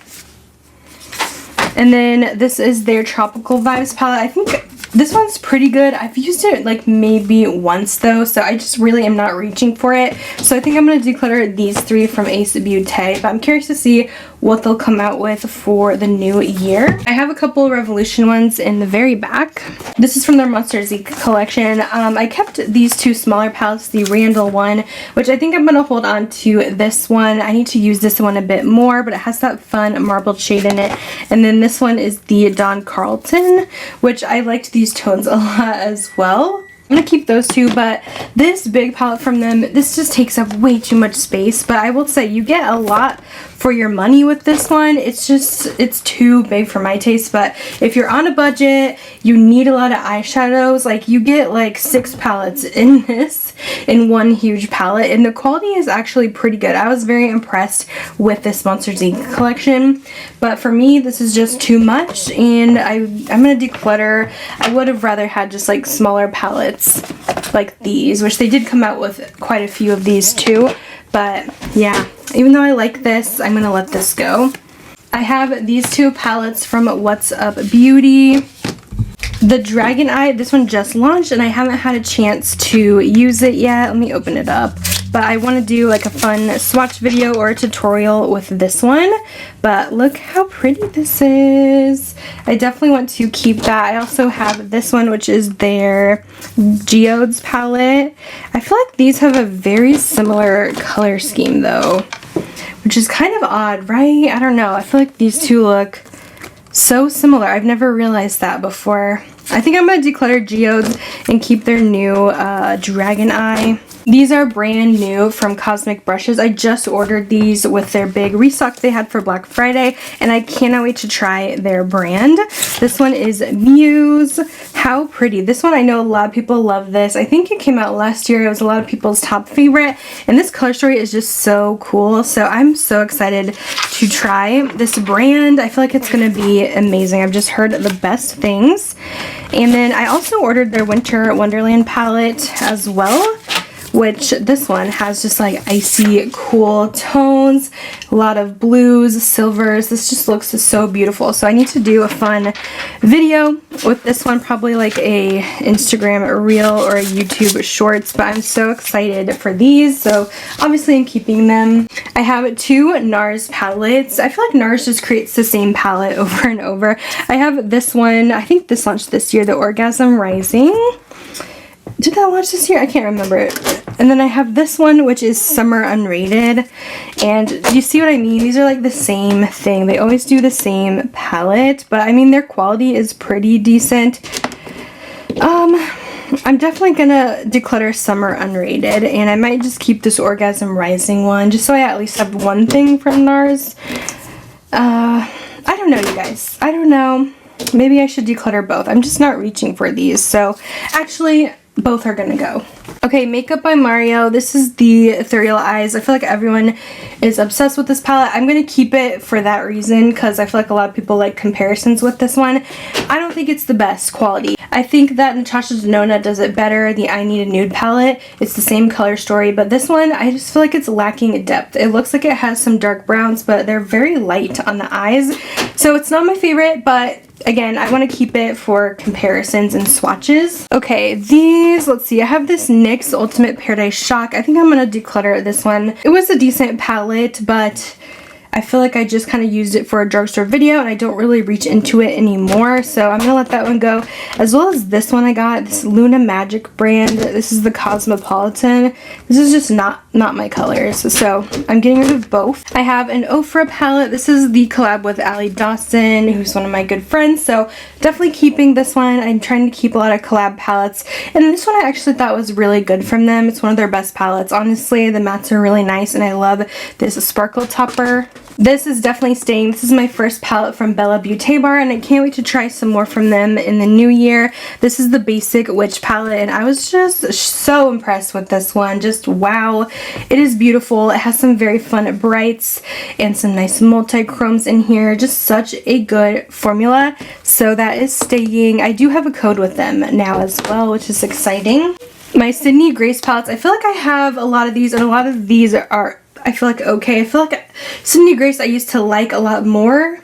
Speaker 1: And then this is their Tropical Vibes palette. I think this one's pretty good. I've used it like maybe once though, so I just really am not reaching for it. So I think I'm going to declutter these three from Ace Beauté, but I'm curious to see what they'll come out with for the new year. I have a couple Revolution ones in the very back. This is from their Monsters collection. I kept these two smaller palettes, the Randall one, which I think I'm going to hold on to this one. I need to use this one a bit more, but it has that fun marbled shade in it. And then this one is the Don Carlton, which I liked these tones a lot as well. I'm going to keep those two, but this big palette from them, this just takes up way too much space, but I will say you get a lot for your money with this one. It's too big for my taste, but if you're on a budget, you need a lot of eyeshadows, like you get like 6 palettes in this, in one huge palette, and the quality is actually pretty good. I was very impressed with this Monsters Inc. collection, but for me, this is just too much, and I'm going to declutter. I would have rather had just like smaller palettes like these, which they did come out with quite a few of these too, but yeah, even though I like this, I'm gonna let this go. I have these two palettes from What's Up Beauty. The Dragon Eye, this one just launched and I haven't had a chance to use it yet. Let me open it up. But I want to do like a fun swatch video or a tutorial with this one. But look how pretty this is. I definitely want to keep that. I also have this one, which is their Geodes palette. I feel like these have a very similar color scheme though, which is kind of odd, right? I don't know. I feel like these two look so similar. I've never realized that before. I think I'm going to declutter Geodes and keep their new Dragon Eye. These are brand new from Cosmic Brushes. I just ordered these with their big restock they had for Black Friday, and I cannot wait to try their brand. This one is Muse. How pretty. This one, I know a lot of people love this. I think it came out last year. It was a lot of people's top favorite, and this color story is just so cool. So I'm so excited to try this brand. I feel like it's going to be amazing. I've just heard the best things. And then I also ordered their Winter Wonderland palette as well, which this one has just like icy cool tones, a lot of blues, silvers. This just looks so beautiful. So I need to do a fun video with this one, probably like a Instagram reel or a YouTube shorts, but I'm so excited for these. So obviously I'm keeping them. I have two NARS palettes. I feel like NARS just creates the same palette over and over. I have this one, I think this launched this year, the Orgasm Rising. Did that launch this year? I can't remember it. And then I have this one, which is Summer Unrated. And you see what I mean? These are like the same thing. They always do the same palette, but I mean their quality is pretty decent. I'm definitely gonna declutter Summer Unrated, and I might just keep this Orgasm Rising one, just so I at least have one thing from NARS. I don't know, you guys. I don't know. Maybe I should declutter both. I'm just not reaching for these. So actually, both are gonna go. Okay, Makeup by Mario. This is the Ethereal Eyes. I feel like everyone is obsessed with this palette. I'm gonna keep it for that reason, because I feel like a lot of people like comparisons with this one. I don't think it's the best quality. I think that Natasha Denona does it better. The I Need a Nude palette. It's the same color story, but this one, I just feel like it's lacking depth. It looks like it has some dark browns, but they're very light on the eyes. So it's not my favorite, but again, I want to keep it for comparisons and swatches. Okay, these, let's see, I have this NYX Ultimate Paradise Shock. I think I'm going to declutter this one. It was a decent palette, but I feel like I just kind of used it for a drugstore video and I don't really reach into it anymore, so I'm gonna let that one go. As well as this one I got, this Luna Magic brand. This is the Cosmopolitan. This is just not my colors, so I'm getting rid of both. I have an Ofra palette. This is the collab with Allie Dawson, who's one of my good friends, so definitely keeping this one. I'm trying to keep a lot of collab palettes, and this one I actually thought was really good from them. It's one of their best palettes. Honestly, the mattes are really nice, and I love this sparkle topper. This is definitely staying. This is my first palette from BellaBeauteBar, and I can't wait to try some more from them in the new year. This is the Basic Witch palette, and I was just so impressed with this one. Just wow. It is beautiful. It has some very fun brights and some nice multi-chromes in here. Just such a good formula. So that is staying. I do have a code with them now as well, which is exciting. My Sydney Grace palettes, I feel like I have a lot of these, and a lot of these are, I feel like, okay. I feel like Sydney Grace I used to like a lot more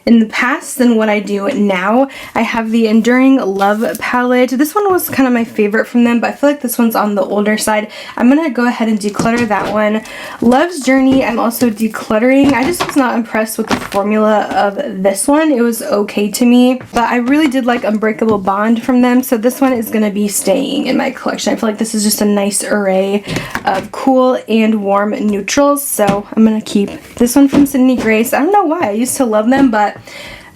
Speaker 1: in the past than what I do now. I have the Enduring Love palette. This one was kind of my favorite from them, but I feel like this one's on the older side. I'm gonna go ahead and declutter that one. Love's Journey, I'm also decluttering. I just was not impressed with the formula of this one. It was okay to me, but I really did like Unbreakable Bond from them, so this one is gonna be staying in my collection. I feel like this is just a nice array of cool and warm neutrals, so I'm gonna keep this one from Sydney Grace. I don't know why, I used to love them, but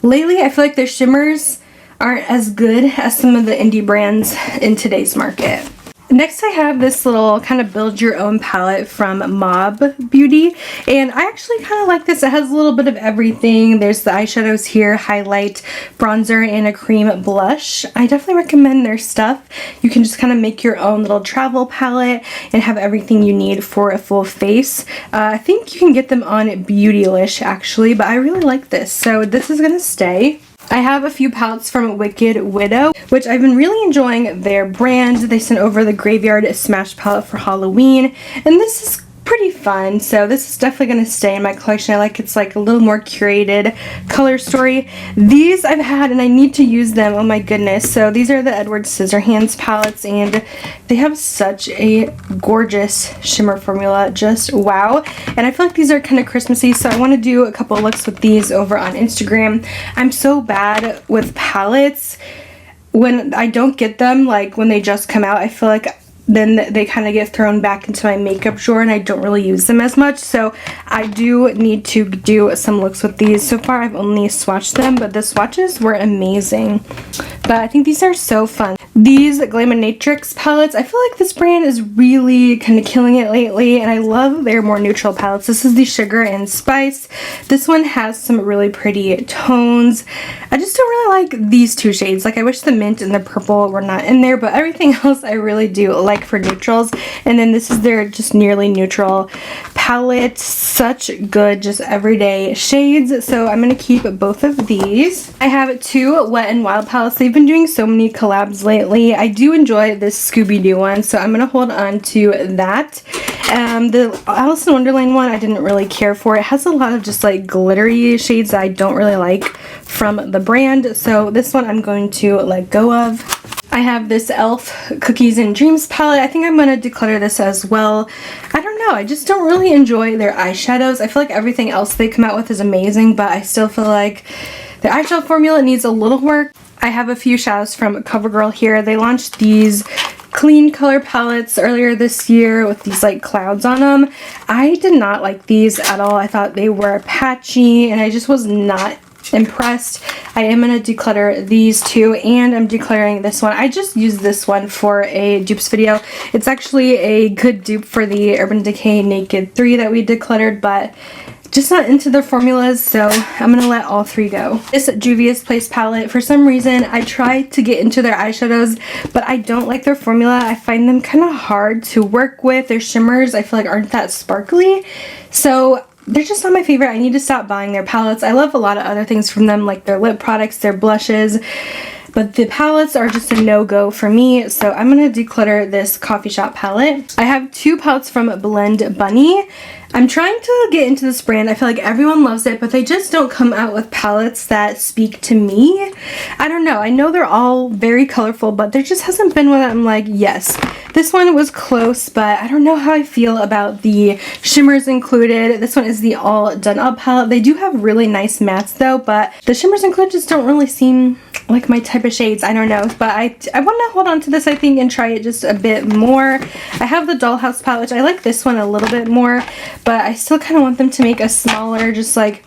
Speaker 1: lately I feel like their shimmers aren't as good as some of the indie brands in today's market. Next I have this little kind of build your own palette from Mob Beauty, and I actually kind of like this. It has a little bit of everything. There's the eyeshadows here, highlight, bronzer, and a cream blush. I definitely recommend their stuff. You can just kind of make your own little travel palette and have everything you need for a full face. I think you can get them on Beautylish actually, but I really like this, so this is gonna stay. I have a few palettes from Wicked Widow, which I've been really enjoying their brand. They sent over the Graveyard Smash palette for Halloween, and this is pretty fun, so this is definitely going to stay in my collection. I like it's like a little more curated color story. These I've had and I need to use them, oh my goodness. So these are the Edward Scissorhands palettes, and they have such a gorgeous shimmer formula, just wow. And I feel like these are kind of Christmassy, so I want to do a couple looks with these over on Instagram. I'm so bad with palettes. When I don't get them, like when they just come out, I feel like then they kind of get thrown back into my makeup drawer and I don't really use them as much, so I do need to do some looks with these. So far I've only swatched them, but the swatches were amazing. But I think these are so fun. These Glamlite palettes, I feel like this brand is really kind of killing it lately, and I love their more neutral palettes. This is the Sugar and Spice. This one has some really pretty tones. I just don't really like these two shades. Like, I wish the mint and the purple were not in there, but everything else I really do like for neutrals. And then this is their just nearly neutral palette. Such good, just everyday shades. So I'm going to keep both of these. I have two Wet n Wild palettes. They've been doing so many collabs lately. I do enjoy this Scooby-Doo one, so I'm going to hold on to that. The Alice in Wonderland one I didn't really care for. It has a lot of just like glittery shades that I don't really like from the brand, so this one I'm going to let go of. I have this e.l.f. Cookies and Dreams palette. I think I'm going to declutter this as well. I don't know, I just don't really enjoy their eyeshadows. I feel like everything else they come out with is amazing, but I still feel like the eyeshadow formula needs a little work. I have a few shadows from CoverGirl here. They launched these clean color palettes earlier this year with these like clouds on them. I did not like these at all. I thought they were patchy and I just was not impressed. I am going to declutter these two, and I'm decluttering this one. I just used this one for a dupes video. It's actually a good dupe for the Urban Decay Naked 3 that we decluttered, but just not into their formulas, so I'm going to let all three go. This Juvia's Place palette, for some reason, I tried to get into their eyeshadows, but I don't like their formula. I find them kind of hard to work with. Their shimmers, I feel like, aren't that sparkly, so they're just not my favorite. I need to stop buying their palettes. I love a lot of other things from them, like their lip products, their blushes, but the palettes are just a no-go for me, so I'm gonna declutter this coffee shop palette. I have two palettes from Blend Bunny. I'm trying to get into this brand. I feel like everyone loves it, but they just don't come out with palettes that speak to me. I don't know. I know they're all very colorful, but there just hasn't been one that I'm like, yes. This one was close, but I don't know how I feel about the shimmers included. This one is the All Done Up palette. They do have really nice mattes though, but the shimmers included just don't really seem like my type of shades. I don't know, but I want to hold on to this, I think, and try it just a bit more. I have the Dollhouse palette, which I like this one a little bit more, but I still kind of want them to make a smaller, just like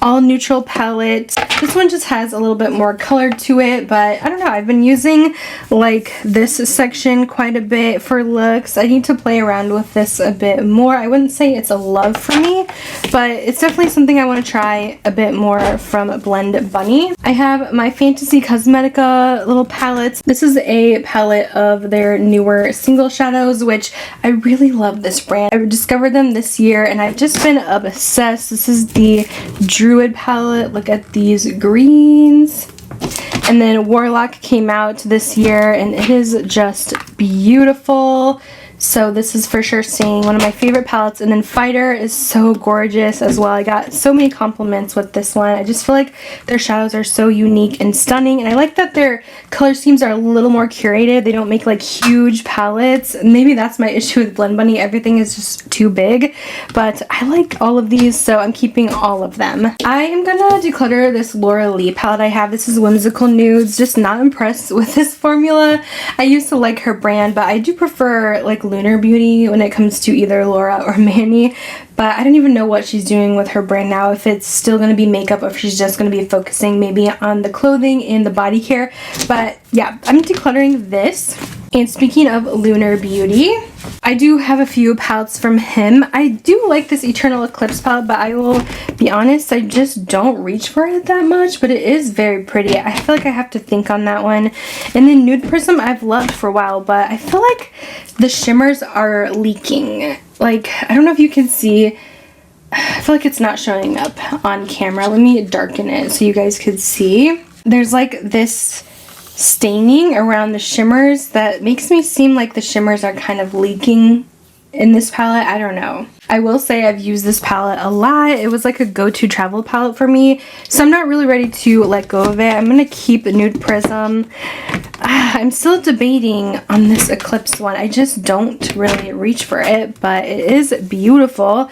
Speaker 1: all neutral palette. This one just has a little bit more color to it, but I don't know, I've been using like this section quite a bit for looks. I need to play around with this a bit more. I wouldn't say it's a love for me, but it's definitely something I want to try a bit more from Blend Bunny. I have my Fantasy Cosmetica little palettes. This is a palette of their newer single shadows, which I really love this brand. I discovered them this year and I've just been obsessed. This is the Druid palette. Look at these greens. And then Warlock came out this year and it is just beautiful. So this is for sure staying one of my favorite palettes. And then Fighter is so gorgeous as well. I got so many compliments with this one. I just feel like their shadows are so unique and stunning. And I like that their color schemes are a little more curated. They don't make like huge palettes. Maybe that's my issue with Blend Bunny. Everything is just too big. But I like all of these, so I'm keeping all of them. I am gonna declutter this Laura Lee palette I have. This is Whimsical Nudes. Just not impressed with this formula. I used to like her brand, but I do prefer like Lunar Beauty when it comes to either Laura or Manny, but I don't even know what she's doing with her brand now, if it's still going to be makeup or if she's just going to be focusing maybe on the clothing and the body care. But yeah, I'm decluttering this. And speaking of Lunar Beauty, I do have a few palettes from him. I do like this Eternal Eclipse palette, but I will be honest, I just don't reach for it that much, but it is very pretty. I feel like I have to think on that one. And then Nude Prism I've loved for a while, but I feel like the shimmers are leaking. Like, I don't know if you can see. I feel like it's not showing up on camera. Let me darken it so you guys could see. There's like this staining around the shimmers that makes me seem like the shimmers are kind of leaking in this palette. I don't know. I will say I've used this palette a lot. It was like a go-to travel palette for me, so I'm not really ready to let go of it. I'm gonna keep Nude Prism. I'm still debating on this Eclipse one. I just don't really reach for it, but it is beautiful.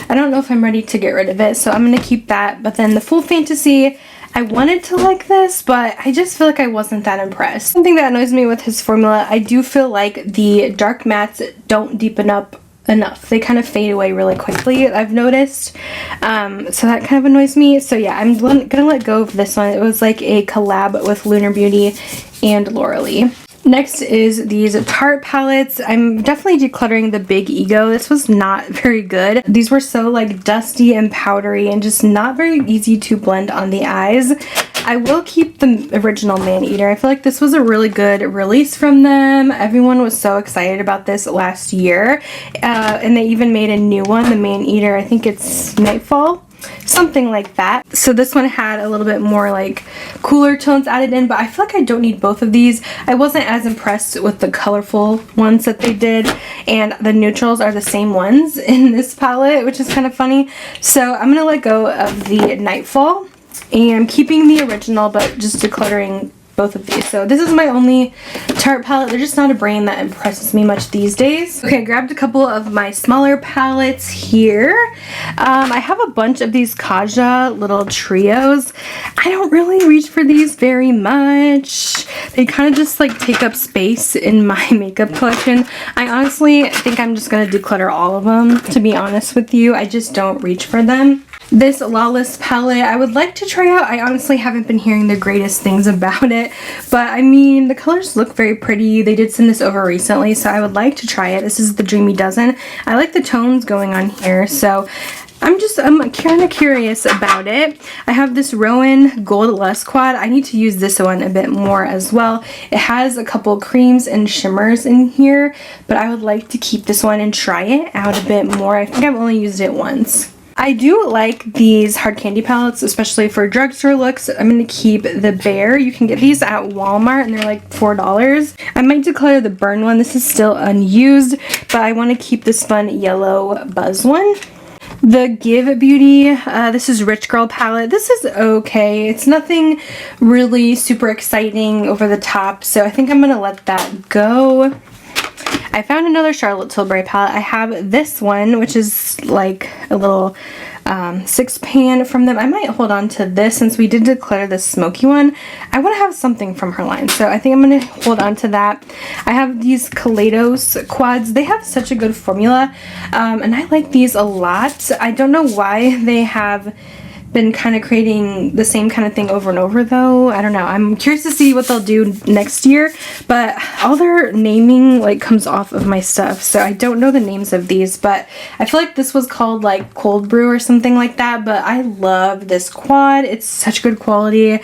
Speaker 1: I don't know if I'm ready to get rid of it, so I'm gonna keep that. But then the Full Fantasy, I wanted to like this, but I just feel like I wasn't that impressed. Something that annoys me with his formula, I do feel like the dark mattes don't deepen up enough. They kind of fade away really quickly, I've noticed. So that kind of annoys me. So yeah, I'm gonna let go of this one. It was like a collab with Lunar Beauty and Laura Lee. Next is these Tarte palettes. I'm definitely decluttering the Big Ego. This was not very good. These were so like dusty and powdery and just not very easy to blend on the eyes. I will keep the original Maneater. I feel like this was a really good release from them. Everyone was so excited about this last year. And they even made a new one, the Maneater. I think it's Nightfall. Something like that. So this one had a little bit more like cooler tones added in, but I feel like I don't need both of these. I wasn't as impressed with the colorful ones that they did, and the neutrals are the same ones in this palette, which is kind of funny. So I'm gonna let go of the Nightfall and I'm keeping the original, but just decluttering both of these. So this is my only Tarte palette. They're just not a brand that impresses me much these days. Okay, I grabbed a couple of my smaller palettes here. I have a bunch of these Kaja little trios. I don't really reach for these very much. They kind of just like take up space in my makeup collection. I honestly think I'm just going to declutter all of them, to be honest with you. I just don't reach for them. This Lawless palette, I would like to try out. I honestly haven't been hearing the greatest things about it, but I mean, the colors look very pretty. They did send this over recently, so I would like to try it. This is the Dreamy Dozen. I like the tones going on here, so I'm kind of curious about it. I have this Rowan Gold Lust Quad. I need to use this one a bit more as well. It has a couple creams and shimmers in here, but I would like to keep this one and try it out a bit more. I think I've only used it once. I do like these hard candy palettes, especially for drugstore looks. I'm going to keep the Bear. You can get these at Walmart and they're like $4. I might declutter the Burn one. This is still unused, but I want to keep this fun yellow Buzz one. The Give Beauty, this is Rich Girl palette. This is okay. It's nothing really super exciting over the top, so I think I'm going to let that go. I found another Charlotte Tilbury palette. I have this one, which is like a little 6-pan from them. I might hold on to this since we did declutter this smoky one. I want to have something from her line, so I think I'm going to hold on to that. I have these Kaleidos quads. They have such a good formula, and I like these a lot. I don't know why they have been kind of creating the same kind of thing over and over though. I don't know. I'm curious to see what they'll do next year, but all their naming like comes off of my stuff, so I don't know the names of these, but I feel like this was called like Cold Brew or something like that. But I love this quad. It's such good quality,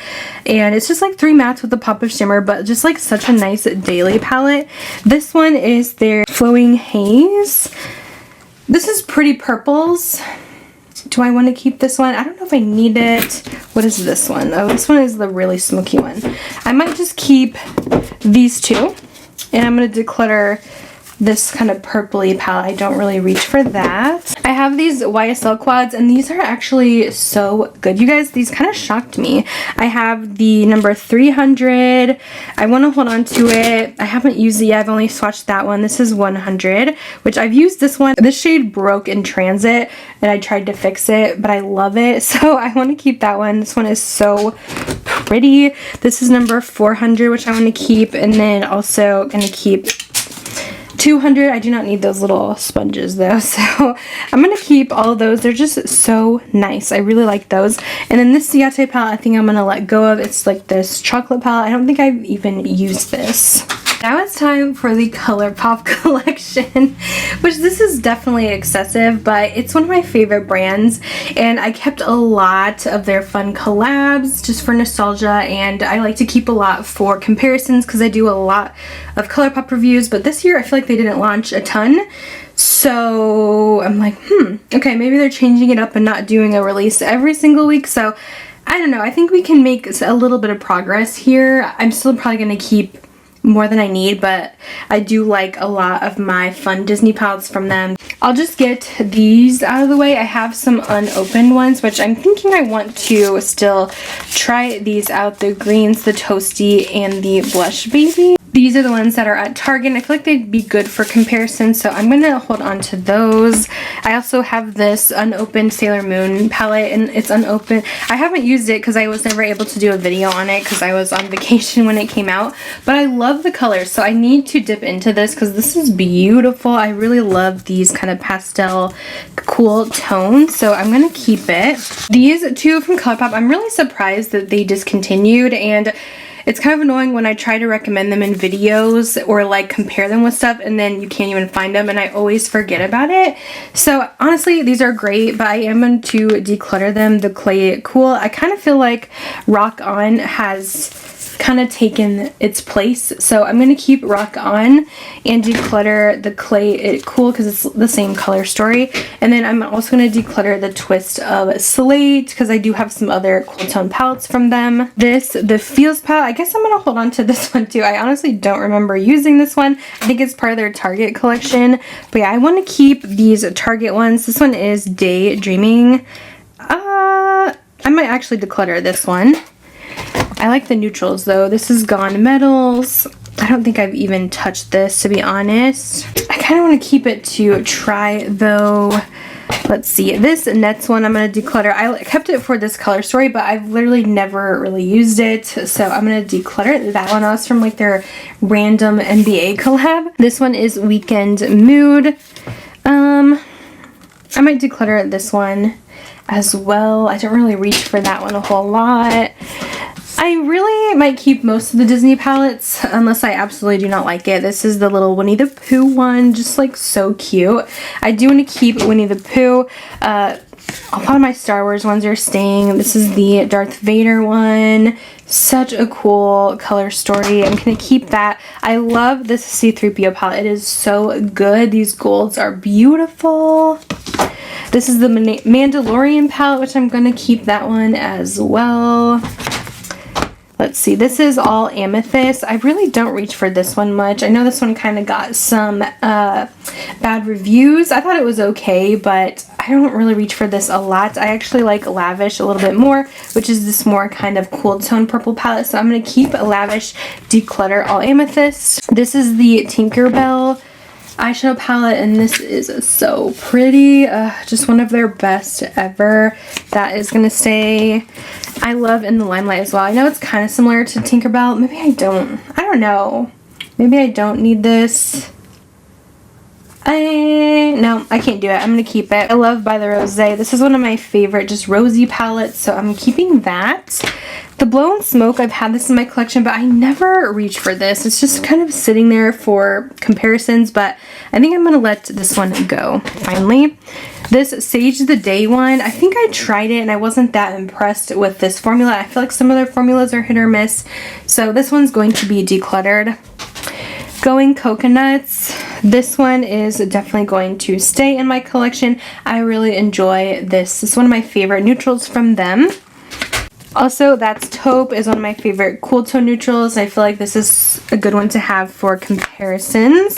Speaker 1: and it's just like 3 mattes with a pop of shimmer, but just like such a nice daily palette. This one is their Flowing Haze. This is Pretty Purples. Do I want to keep this one? I don't know if I need it. What is this one? Oh, this one is the really smoky one. I might just keep these two, and I'm going to declutter this kind of purpley palette. I don't really reach for that. I have these YSL quads, and these are actually so good. You guys, these kind of shocked me. I have the number 300. I want to hold on to it. I haven't used it yet. I've only swatched that one. This is 100, which I've used this one. This shade broke in transit, and I tried to fix it, but I love it, so I want to keep that one. This one is so pretty. This is number 400, which I want to keep, and then also going to keep 200. I do not need those little sponges though, so I'm gonna keep all of those. They're just so nice. I really like those. And then this Ciate palette, I think I'm gonna let go of. It's like this chocolate palette. I don't think I've even used this. Now it's time for the Colourpop collection, which this is definitely excessive, but it's one of my favorite brands, and I kept a lot of their fun collabs just for nostalgia, and I like to keep a lot for comparisons because I do a lot of Colourpop reviews, but this year I feel like they didn't launch a ton. So I'm like, okay, maybe they're changing it up and not doing a release every single week, so I don't know. I think we can make a little bit of progress here. I'm still probably going to keep more than I need, but I do like a lot of my fun Disney palettes from them. I'll just get these out of the way. I have some unopened ones, which I'm thinking I want to still try these out. The greens, the toasty, and the blush baby. These are the ones that are at Target. I feel like they'd be good for comparison, so I'm going to hold on to those. I also have this unopened Sailor Moon palette, and it's unopened. I haven't used it because I was never able to do a video on it because I was on vacation when it came out, but I love the colors, so I need to dip into this because this is beautiful. I really love these kind of pastel cool tones, so I'm going to keep it. These two from Colourpop, I'm really surprised that they discontinued, and it's kind of annoying when I try to recommend them in videos or like compare them with stuff and then you can't even find them, and I always forget about it. So honestly, these are great, but I am going to declutter them. The Clay Cool, I kind of feel like Rock On has kind of taken its place, so I'm going to keep Rock On and declutter the Clay It Cool because it's the same color story. And then I'm also going to declutter the Twist of Slate because I do have some other cool tone palettes from them. The Feels palette, I guess I'm going to hold on to this one too. I honestly don't remember using this one. I think it's part of their Target collection, but yeah, I want to keep these Target ones. This one is Daydreaming. I might actually declutter this one. I like the neutrals though. This is Gone Metals. I don't think I've even touched this, to be honest. I kind of want to keep it to try though. Let's see. This Nets one I'm going to declutter. I kept it for this color story, but I've literally never really used it. So I'm going to declutter that one. That's from like their random NBA collab. This one is Weekend Mood. I might declutter this one as well. I don't really reach for that one a whole lot. I really might keep most of the Disney palettes unless I absolutely do not like it. This is the little Winnie the Pooh one, just like so cute. I do want to keep Winnie the Pooh. A lot of my Star Wars ones are staying. This is the Darth Vader one. Such a cool color story. I'm going to keep that. I love this C3PO palette. It is so good. These golds are beautiful. This is the Mandalorian palette, which I'm going to keep that one as well. Let's see, this is all amethyst. I really don't reach for this one much. I know this one kind of got some bad reviews. I thought it was okay, but I don't really reach for this a lot. I actually like Lavish a little bit more, which is this more kind of cool tone purple palette. So I'm going to keep Lavish Declutter all amethyst. This is the Tinkerbell eyeshadow palette, and this is so pretty. Just one of their best ever. That is gonna stay. I love In the Limelight as well. I know it's kind of similar to Tinkerbell. Maybe I don't know. Maybe I don't need this. No, I can't do it. I'm gonna keep it. I love By the Rose. This is one of my favorite just rosy palettes, so I'm keeping that. The Blow and Smoke, I've had this in my collection, but I never reach for this. It's just kind of sitting there for comparisons, but I think I'm going to let this one go, finally. This Sage the Day one, I think I tried it and I wasn't that impressed with this formula. I feel like some of their formulas are hit or miss, so this one's going to be decluttered. Going Coconuts, this one is definitely going to stay in my collection. I really enjoy this. It's one of my favorite neutrals from them. Also, That's Taupe is one of my favorite cool tone neutrals. I feel like this is a good one to have for comparisons.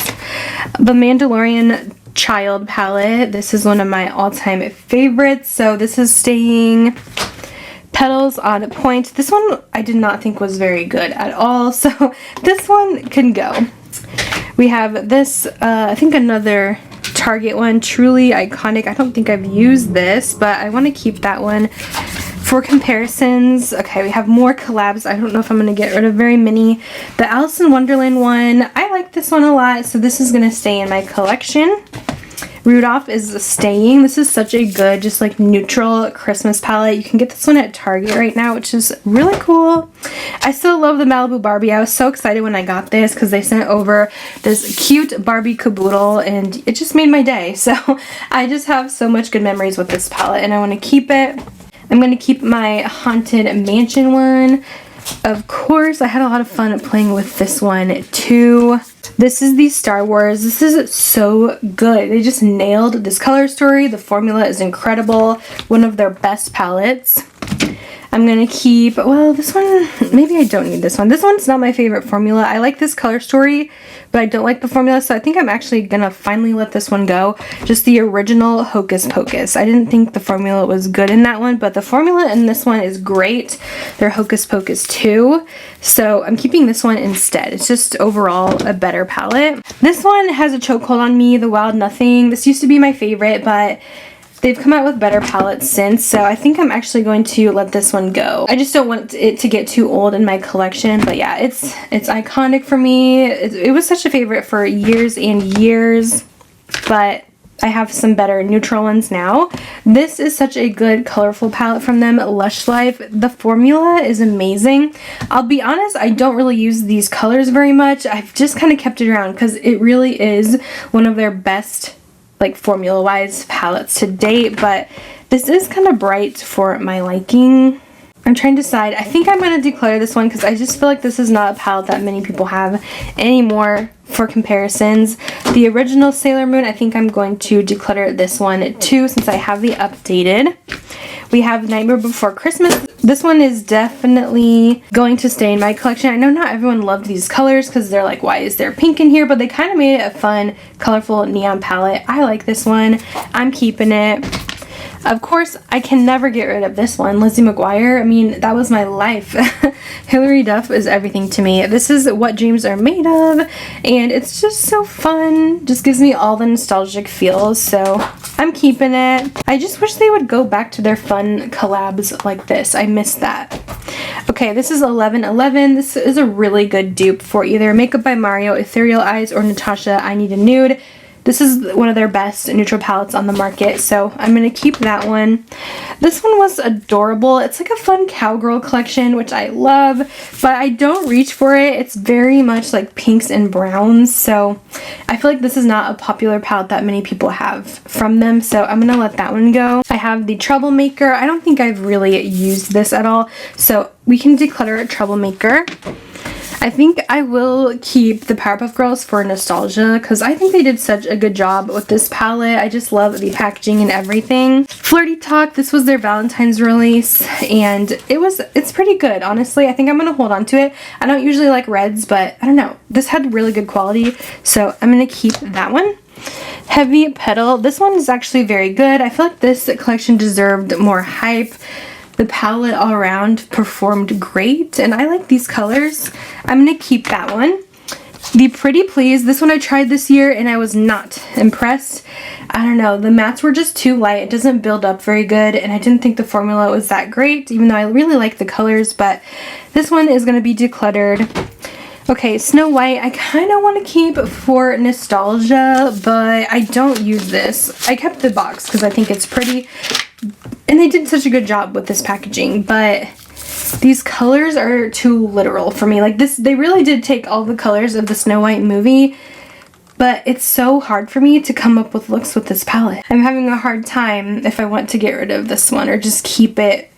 Speaker 1: The Mandalorian Child palette, this is one of my all-time favorites, so this is staying. Petals on Point, this one I did not think was very good at all, so this one can go. We have this, I think another Target one, Truly Iconic. I don't think I've used this, but I want to keep that one for comparisons. Okay, we have more collabs. I don't know if I'm going to get rid of very many. The Alice in Wonderland one, I like this one a lot, so this is going to stay in my collection. Rudolph is staying. This is such a good, just like neutral Christmas palette. You can get this one at Target right now, which is really cool. I still love the Malibu Barbie. I was so excited when I got this because they sent over this cute Barbie caboodle and it just made my day. So I just have so much good memories with this palette and I want to keep it. I'm going to keep my Haunted Mansion one. Of course, I had a lot of fun playing with this one too. This is the Star Wars. This is so good. They just nailed this color story. The formula is incredible. One of their best palettes. I'm going to keep, well, this one, maybe I don't need this one. This one's not my favorite formula. I like this color story, but I don't like the formula, so I think I'm actually going to finally let this one go. Just the original Hocus Pocus. I didn't think the formula was good in that one, but the formula in this one is great. They're Hocus Pocus 2, so I'm keeping this one instead. It's just overall a better palette. This one has a chokehold on me, the Wild Nothing. This used to be my favorite, but they've come out with better palettes since, so I think I'm actually going to let this one go. I just don't want it to get too old in my collection, but yeah, it's iconic for me. It was such a favorite for years and years, but I have some better neutral ones now. This is such a good colorful palette from them, Lush Life. The formula is amazing. I'll be honest, I don't really use these colors very much. I've just kind of kept it around because it really is one of their best like formula wise palettes to date, but this is kind of bright for my liking. I'm trying to decide. I think I'm going to declutter this one because I just feel like this is not a palette that many people have anymore for comparisons. The original Sailor Moon, I think I'm going to declutter this one too since I have the updated. We have Nightmare Before Christmas. This one is definitely going to stay in my collection. I know not everyone loved these colors because they're like, why is there pink in here? But they kind of made it a fun, colorful neon palette. I like this one. I'm keeping it. Of course, I can never get rid of this one, Lizzie McGuire. I mean, that was my life. Hilary Duff is everything to me. This is What Dreams Are Made Of, and it's just so fun. Just gives me all the nostalgic feels, so I'm keeping it. I just wish they would go back to their fun collabs like this. I miss that. Okay, this is 1111. This is a really good dupe for either Makeup by Mario, Ethereal Eyes, or Natasha, I Need a Nude. This is one of their best neutral palettes on the market, so I'm going to keep that one. This one was adorable. It's like a fun cowgirl collection, which I love, but I don't reach for it. It's very much like pinks and browns, so I feel like this is not a popular palette that many people have from them, so I'm going to let that one go. I have the Troublemaker. I don't think I've really used this at all, so we can declutter Troublemaker. I think I will keep the Powerpuff Girls for nostalgia because I think they did such a good job with this palette. I just love the packaging and everything. Flirty Talk, this was their Valentine's release and it's pretty good, honestly. I think I'm going to hold on to it. I don't usually like reds, but I don't know. This had really good quality, so I'm going to keep that one. Heavy Petal, this one is actually very good. I feel like this collection deserved more hype. The palette all around performed great, and I like these colors. I'm going to keep that one. The Pretty Please, this one I tried this year and I was not impressed. I don't know, the mattes were just too light. It doesn't build up very good, and I didn't think the formula was that great, even though I really like the colors, but this one is going to be decluttered. Okay, Snow White, I kind of want to keep for nostalgia, but I don't use this. I kept the box because I think it's pretty. And they did such a good job with this packaging, but these colors are too literal for me. Like this, they really did take all the colors of the Snow White movie, but it's so hard for me to come up with looks with this palette. I'm having a hard time if I want to get rid of this one or just keep it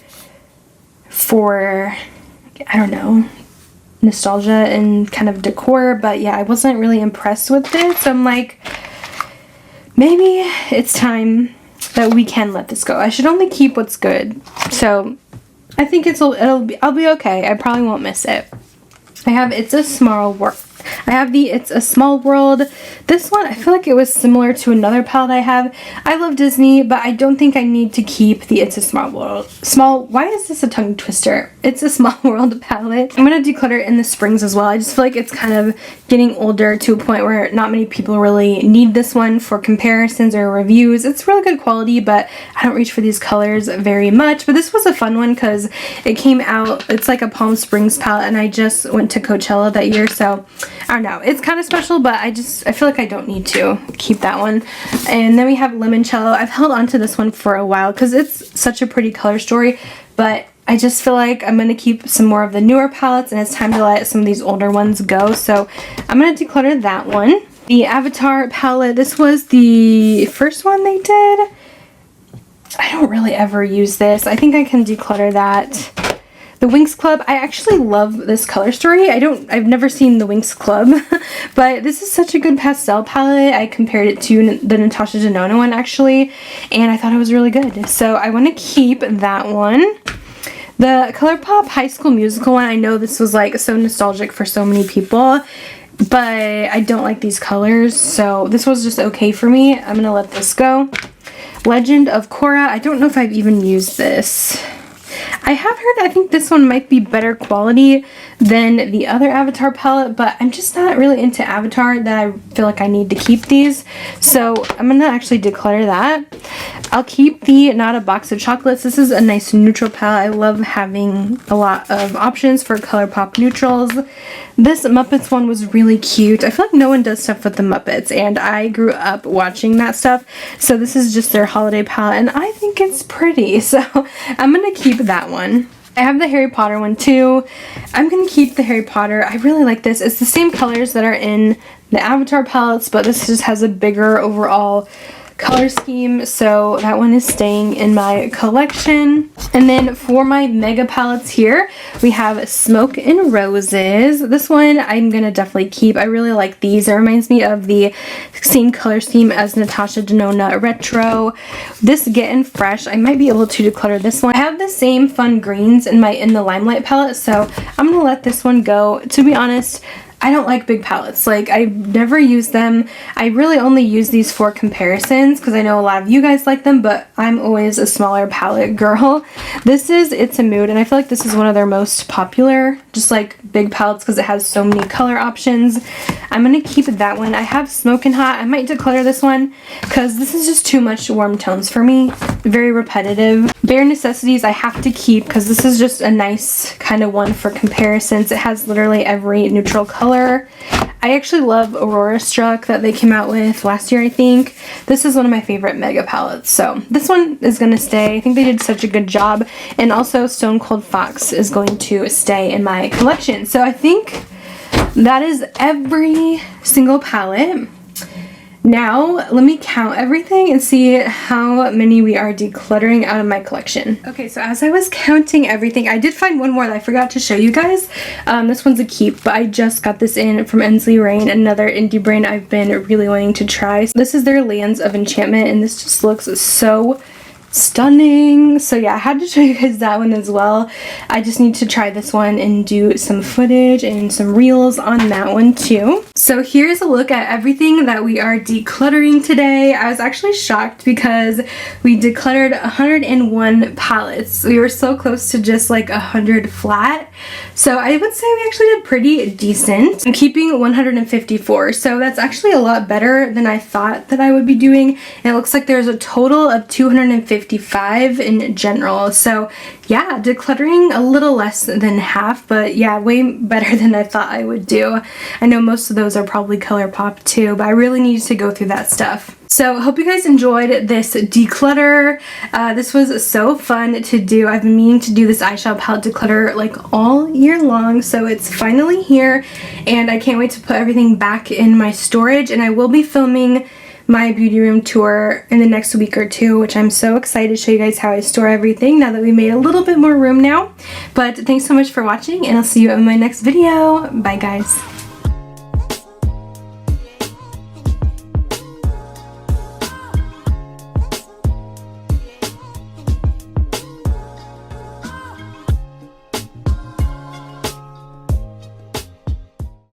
Speaker 1: for, I don't know, nostalgia and kind of decor. But yeah, I wasn't really impressed with this. So I'm like, maybe it's time that we can let this go. I should only keep what's good. So I think I'll be okay. I probably won't miss it. I have It's a Small World. I have the It's a Small World. This one, I feel like it was similar to another palette I have. I love Disney, but I don't think I need to keep the It's a Small World. Why is this a tongue twister? It's a Small World palette. I'm going to declutter in the springs as well. I just feel like it's kind of getting older to a point where not many people really need this one for comparisons or reviews. It's really good quality, but I don't reach for these colors very much. But this was a fun one because it came out, it's like a Palm Springs palette, and I just went to Coachella that year, so I don't know. It's kind of special, but I feel like I don't need to keep that one. And then we have Limoncello. I've held on to this one for a while because it's such a pretty color story, but I just feel like I'm going to keep some more of the newer palettes, and it's time to let some of these older ones go. So I'm going to declutter that one. The Avatar palette, this was the first one they did. I don't really ever use this. I think I can declutter that. The Winx Club, I actually love this color story. I've never seen the Winx Club, but this is such a good pastel palette. I compared it to the Natasha Denona one actually, and I thought it was really good. So I want to keep that one. The Colourpop High School Musical one, I know this was like so nostalgic for so many people, but I don't like these colors, so this was just okay for me. I'm going to let this go. Legend of Korra, I don't know if I've even used this. I have heard, I think this one might be better quality than the other Avatar palette, but I'm just not really into Avatar that I feel like I need to keep these. So I'm going to actually declutter that. I'll keep the Not a Box of Chocolates. This is a nice neutral palette. I love having a lot of options for Colourpop neutrals. This Muppets one was really cute. I feel like no one does stuff with the Muppets, and I grew up watching that stuff. So this is just their holiday palette, and I think it's pretty. So I'm going to keep that one. I have the Harry Potter one too. I'm going to keep the Harry Potter. I really like this. It's the same colors that are in the Avatar palettes, but this just has a bigger overall color scheme, so that one is staying in my collection. And then for my mega palettes here, we have Smoke and Roses. This one I'm gonna definitely keep. I really like these. It reminds me of the same color scheme as Natasha Denona Retro. This Gettin' Fresh, I might be able to declutter this one. I have the same fun greens in the Limelight palette, so I'm gonna let this one go. To be honest, I don't like big palettes. Like, I've never used them. I really only use these for comparisons because I know a lot of you guys like them, but I'm always a smaller palette girl. This is It's a Mood, and I feel like this is one of their most popular, just like big palettes because it has so many color options. I'm going to keep that one. I have Smokin' Hot. I might declutter this one because this is just too much warm tones for me. Very repetitive. Bare Necessities I have to keep because this is just a nice kind of one for comparisons. It has literally every neutral color. I actually love Aurora Struck that they came out with last year, I think. This is one of my favorite mega palettes, so this one is going to stay. I think they did such a good job. And also Stone Cold Fox is going to stay in my collection. So I think that is every single palette. Now, let me count everything and see how many we are decluttering out of my collection. Okay, so as I was counting everything, I did find one more that I forgot to show you guys. This one's a keep, but I just got this in from Ensley Rain, another indie brand I've been really wanting to try. So this is their Lands of Enchantment, and this just looks so stunning. So yeah, I had to show you guys that one as well. I just need to try this one and do some footage and some reels on that one too. So here's a look at everything that we are decluttering today. I was actually shocked because we decluttered 101 palettes. We were so close to just like 100 flat. So I would say we actually did pretty decent. I'm keeping 154. So that's actually a lot better than I thought that I would be doing. And it looks like there's a total of 255 in general. So yeah, decluttering a little less than half, but yeah, way better than I thought I would do. I know most of those are probably Colourpop too, but I really needed to go through that stuff. So I hope you guys enjoyed this declutter. This was so fun to do. I've been meaning to do this eyeshadow palette declutter like all year long, so it's finally here, and I can't wait to put everything back in my storage. And I will be filming my beauty room tour in the next week or two, which I'm so excited to show you guys how I store everything now that we made a little bit more room now. But thanks so much for watching, and I'll see you in my next video. Bye guys.